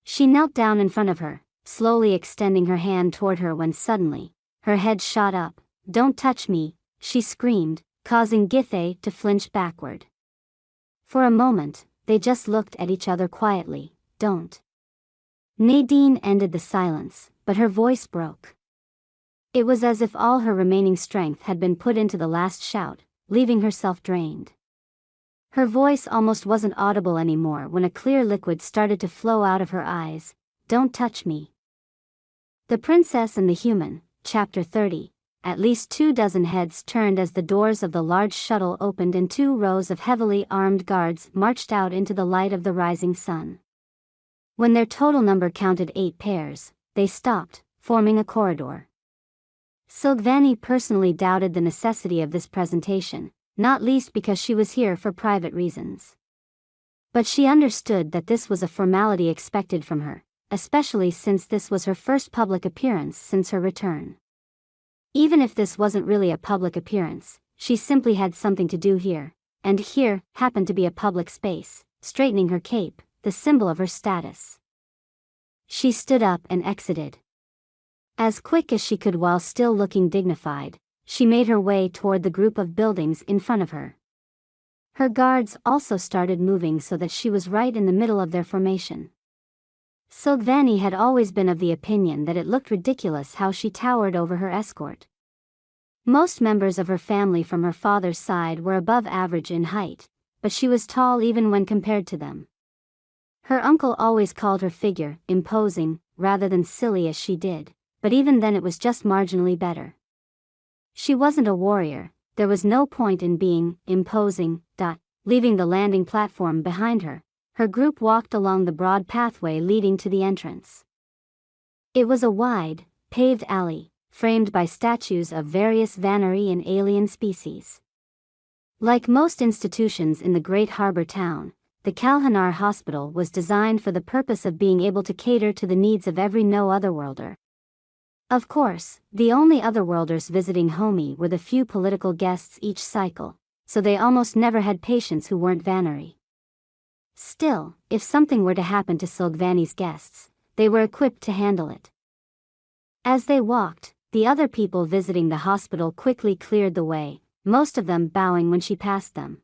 She knelt down in front of her, slowly extending her hand toward her when suddenly, her head shot up. "Don't touch me," she screamed, causing Githey to flinch backward. For a moment, they just looked at each other quietly. "Don't." Nadine ended the silence, but her voice broke. It was as if all her remaining strength had been put into the last shout, leaving herself drained. Her voice almost wasn't audible anymore when a clear liquid started to flow out of her eyes. "Don't touch me." The Princess and the Human, Chapter 30. At least 24 heads turned as the doors of the large shuttle opened and 2 rows of heavily armed guards marched out into the light of the rising sun. When their total number counted 8 pairs, they stopped, forming a corridor. Silvani personally doubted the necessity of this presentation, not least because she was here for private reasons. But she understood that this was a formality expected from her, especially since this was her first public appearance since her return. Even if this wasn't really a public appearance, she simply had something to do here, and here happened to be a public space, straightening her cape, the symbol of her status. She stood up and exited. As quick as she could while still looking dignified, she made her way toward the group of buildings in front of her. Her guards also started moving so that she was right in the middle of their formation. Silvani had always been of the opinion that it looked ridiculous how she towered over her escort. Most members of her family from her father's side were above average in height, but she was tall even when compared to them. Her uncle always called her figure imposing, rather than silly as she did, but even then it was just marginally better. She wasn't a warrior, there was no point in being imposing. Leaving the landing platform behind her, her group walked along the broad pathway leading to the entrance. It was a wide, paved alley, framed by statues of various Vanari and alien species. Like most institutions in the great harbor town, the Kalhanar Hospital was designed for the purpose of being able to cater to the needs of every no-otherworlder. Of course, the only otherworlders visiting Homi were the few political guests each cycle, so they almost never had patients who weren't Vanari. Still, if something were to happen to Silvani's guests, they were equipped to handle it. As they walked, the other people visiting the hospital quickly cleared the way, most of them bowing when she passed them.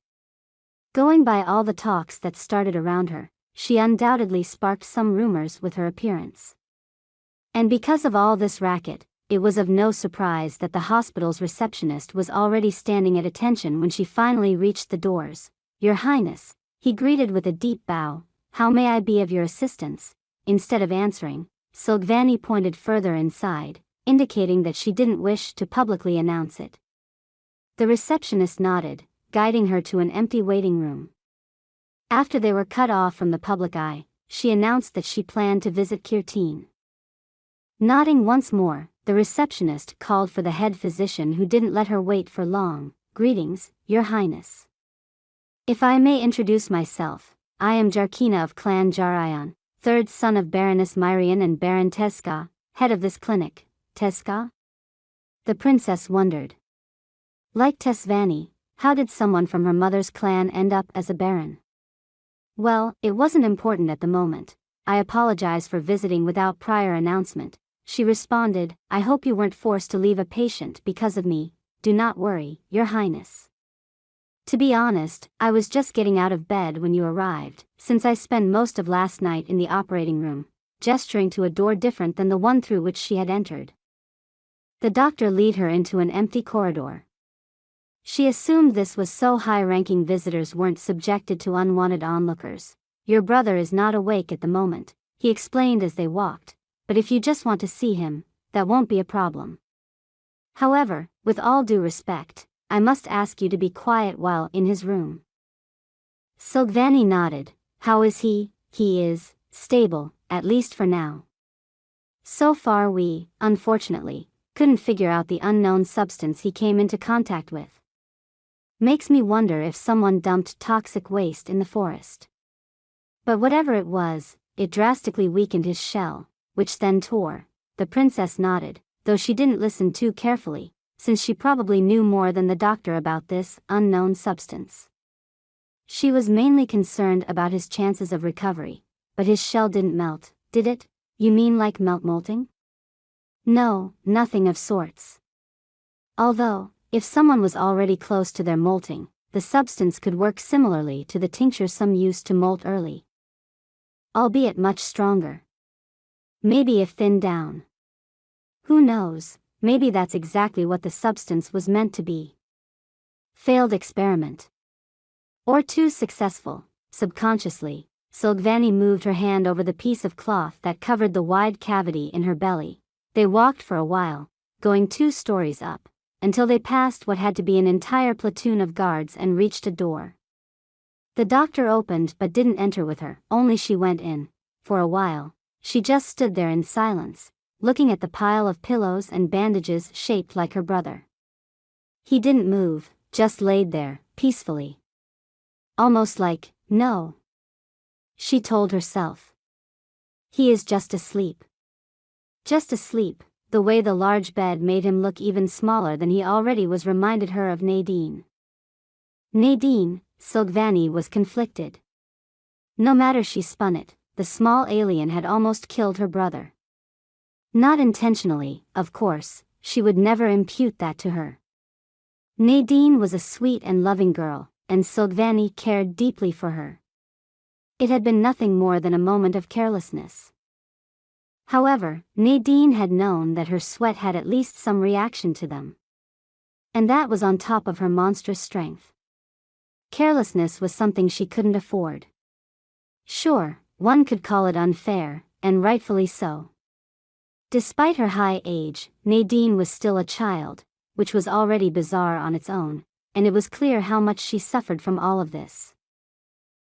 Going by all the talks that started around her, she undoubtedly sparked some rumors with her appearance. And because of all this racket, it was of no surprise that the hospital's receptionist was already standing at attention when she finally reached the doors. "Your Highness," he greeted with a deep bow, "how may I be of your assistance?" Instead of answering, Silvani pointed further inside, indicating that she didn't wish to publicly announce it. The receptionist nodded, guiding her to an empty waiting room. After they were cut off from the public eye, she announced that she planned to visit Kirtine. Nodding once more, the receptionist called for the head physician who didn't let her wait for long. "Greetings, Your Highness. If I may introduce myself, I am Jarkina of Clan Jarayan, third son of Baroness Myrian and Baron Teska, head of this clinic." "Teska?" The princess wondered. Like Tesvani, how did someone from her mother's clan end up as a baron? "Well, it wasn't important at the moment. I apologize for visiting without prior announcement," she responded. "I hope you weren't forced to leave a patient because of me." "Do not worry, Your Highness. To be honest, I was just getting out of bed when you arrived, since I spent most of last night in the operating room," gesturing to a door different than the one through which she had entered. The doctor led her into an empty corridor. She assumed this was so high-ranking visitors weren't subjected to unwanted onlookers. "Your brother is not awake at the moment," he explained as they walked, "but if you just want to see him, that won't be a problem. However, with all due respect, I must ask you to be quiet while in his room." Silvani nodded. "How is he?" "He is stable, at least for now. So far we, unfortunately, couldn't figure out the unknown substance he came into contact with. Makes me wonder if someone dumped toxic waste in the forest. But whatever it was, it drastically weakened his shell, which then tore. The princess nodded, though she didn't listen too carefully, since she probably knew more than the doctor about this unknown substance. She was mainly concerned about his chances of recovery. But his shell didn't melt, did it? You mean like molting? No, nothing of sorts. Although, if someone was already close to their molting, the substance could work similarly to the tincture some used to molt early. Albeit much stronger. Maybe if thinned down. Who knows, maybe that's exactly what the substance was meant to be. Failed experiment. Or too successful. Subconsciously, Silgvani moved her hand over the piece of cloth that covered the wide cavity in her belly. They walked for a while, going 2 stories up, until they passed what had to be an entire platoon of guards and reached a door. The doctor opened but didn't enter with her, only she went in. For a while, she just stood there in silence, looking at the pile of pillows and bandages shaped like her brother. He didn't move, just laid there, peacefully. Almost like, no. She told herself. He is just asleep. Just asleep. The way the large bed made him look even smaller than he already was reminded her of Nadine. Nadine, Silgvani was conflicted. No matter she spun it, the small alien had almost killed her brother. Not intentionally, of course, she would never impute that to her. Nadine was a sweet and loving girl, and Silgvani cared deeply for her. It had been nothing more than a moment of carelessness. However, Nadine had known that her sweat had at least some reaction to them. And that was on top of her monstrous strength. Carelessness was something she couldn't afford. Sure, one could call it unfair, and rightfully so. Despite her high age, Nadine was still a child, which was already bizarre on its own, and it was clear how much she suffered from all of this.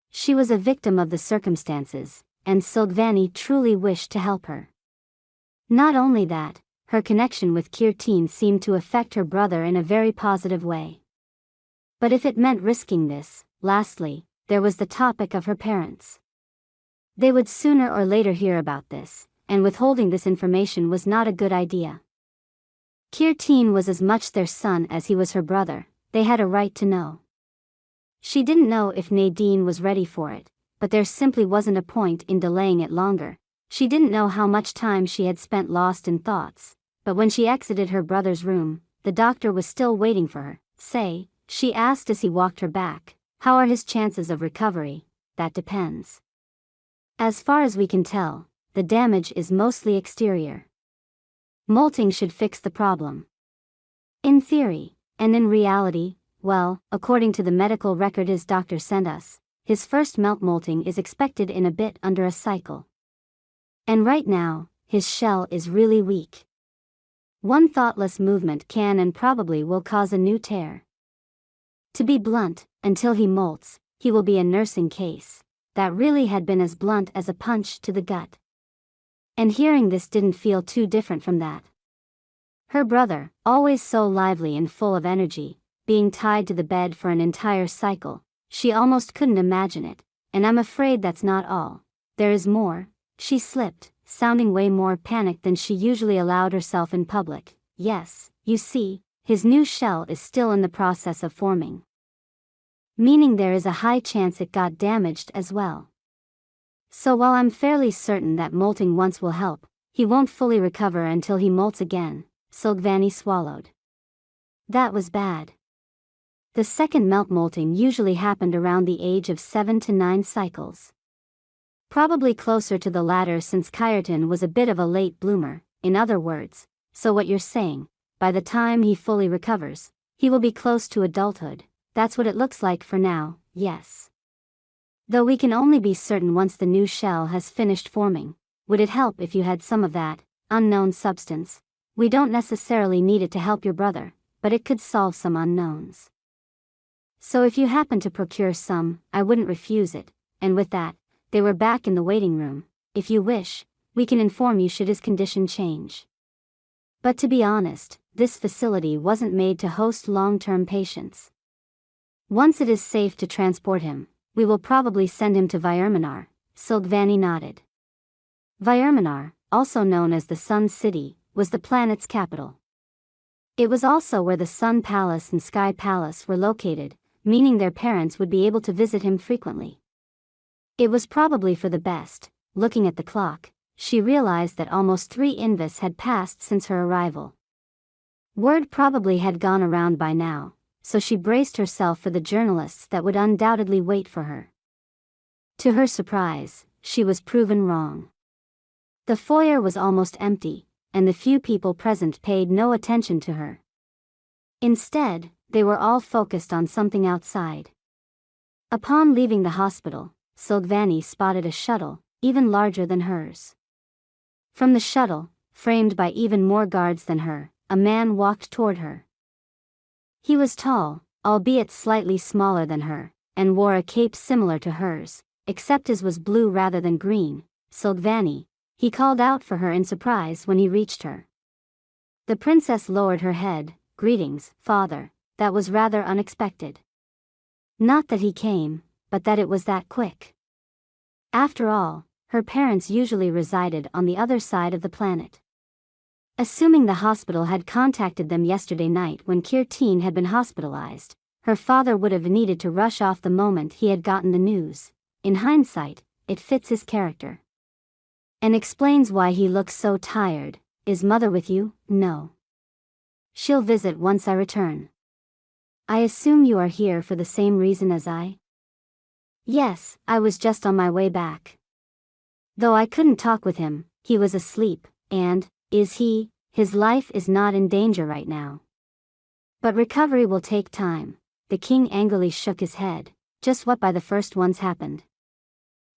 She was a victim of the circumstances, and Silgvani truly wished to help her. Not only that, her connection with Kirtin seemed to affect her brother in a very positive way. But if it meant risking this, lastly, there was the topic of her parents. They would sooner or later hear about this, and withholding this information was not a good idea. Kirtin was as much their son as he was her brother, they had a right to know. She didn't know if Nadine was ready for it, but there simply wasn't a point in delaying it longer. She didn't know how much time she had spent lost in thoughts, but when she exited her brother's room, the doctor was still waiting for her. Say, she asked as he walked her back, how are his chances of recovery? That depends. As far as we can tell, the damage is mostly exterior. Molting should fix the problem. In theory, and in reality, well, according to the medical record his doctor sent us, his first molting is expected in a bit under a cycle. And right now, his shell is really weak. One thoughtless movement can and probably will cause a new tear. To be blunt, until he molts, he will be a nursing case. That really had been as blunt as a punch to the gut. And hearing this didn't feel too different from that. Her brother, always so lively and full of energy, being tied to the bed for an entire cycle, she almost couldn't imagine it, and I'm afraid that's not all. There is more. She slipped, sounding way more panicked than she usually allowed herself in public. Yes, you see, his new shell is still in the process of forming. Meaning there is a high chance it got damaged as well. So while I'm fairly certain that molting once will help, he won't fully recover until he molts again. Silgvani swallowed. That was bad. The second molting usually happened around the age of 7 to 9 cycles. Probably closer to the latter since Kyrton was a bit of a late bloomer, in other words. So what you're saying, by the time he fully recovers, he will be close to adulthood. That's what it looks like for now, yes. Though we can only be certain once the new shell has finished forming. Would it help if you had some of that unknown substance? We don't necessarily need it to help your brother, but it could solve some unknowns. So if you happen to procure some, I wouldn't refuse it. And with that, they were back in the waiting room. If you wish, we can inform you should his condition change. But to be honest, this facility wasn't made to host long-term patients. Once it is safe to transport him, we will probably send him to Vyerminar. Silgvani nodded. Vyerminar, also known as the Sun City, was the planet's capital. It was also where the Sun Palace and Sky Palace were located, meaning their parents would be able to visit him frequently. It was probably for the best. Looking at the clock, she realized that almost 3 invis had passed since her arrival. Word probably had gone around by now, so she braced herself for the journalists that would undoubtedly wait for her. To her surprise, she was proven wrong. The foyer was almost empty, and the few people present paid no attention to her. Instead, they were all focused on something outside. Upon leaving the hospital, Silvani spotted a shuttle, even larger than hers. From the shuttle, framed by even more guards than her, a man walked toward her. He was tall, albeit slightly smaller than her, and wore a cape similar to hers, except his was blue rather than green. Silvani, he called out for her in surprise when he reached her. The princess lowered her head. Greetings, father. That was rather unexpected. Not that he came, but that it was that quick. After all, her parents usually resided on the other side of the planet. Assuming the hospital had contacted them yesterday night when Kirteen had been hospitalized, her father would have needed to rush off the moment he had gotten the news. In hindsight, it fits his character. And explains why he looks so tired. Is mother with you? No. She'll visit once I return. I assume you are here for the same reason as I? Yes, I was just on my way back. Though I couldn't talk with him, he was asleep, and, his life is not in danger right now. But recovery will take time. The king angrily shook his head. Just what by the first ones happened?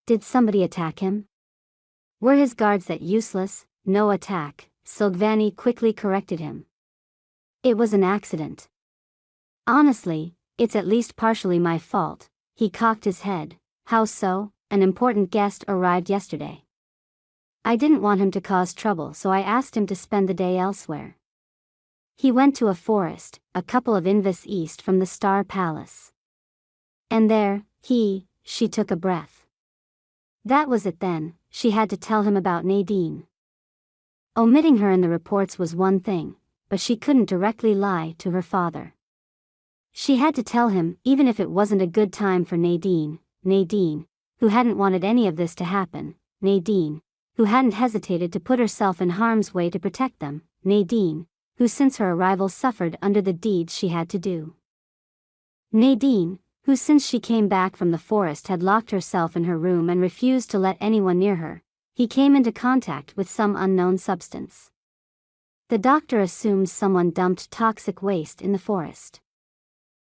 Did somebody attack him? Were his guards that useless? No attack, Silvani quickly corrected him. It was an accident. Honestly, it's at least partially my fault. He cocked his head. How so? An important guest arrived yesterday. I didn't want him to cause trouble, so I asked him to spend the day elsewhere. He went to a forest, a couple of invis east from the Star Palace. And there, she took a breath. That was it then. She had to tell him about Nadine. Omitting her in the reports was one thing, but she couldn't directly lie to her father. She had to tell him, even if it wasn't a good time for Nadine, who hadn't wanted any of this to happen, Nadine, who hadn't hesitated to put herself in harm's way to protect them, Nadine, who since her arrival suffered under the deeds she had to do. Nadine, who since she came back from the forest had locked herself in her room and refused to let anyone near her. He came into contact with some unknown substance. The doctor assumes someone dumped toxic waste in the forest.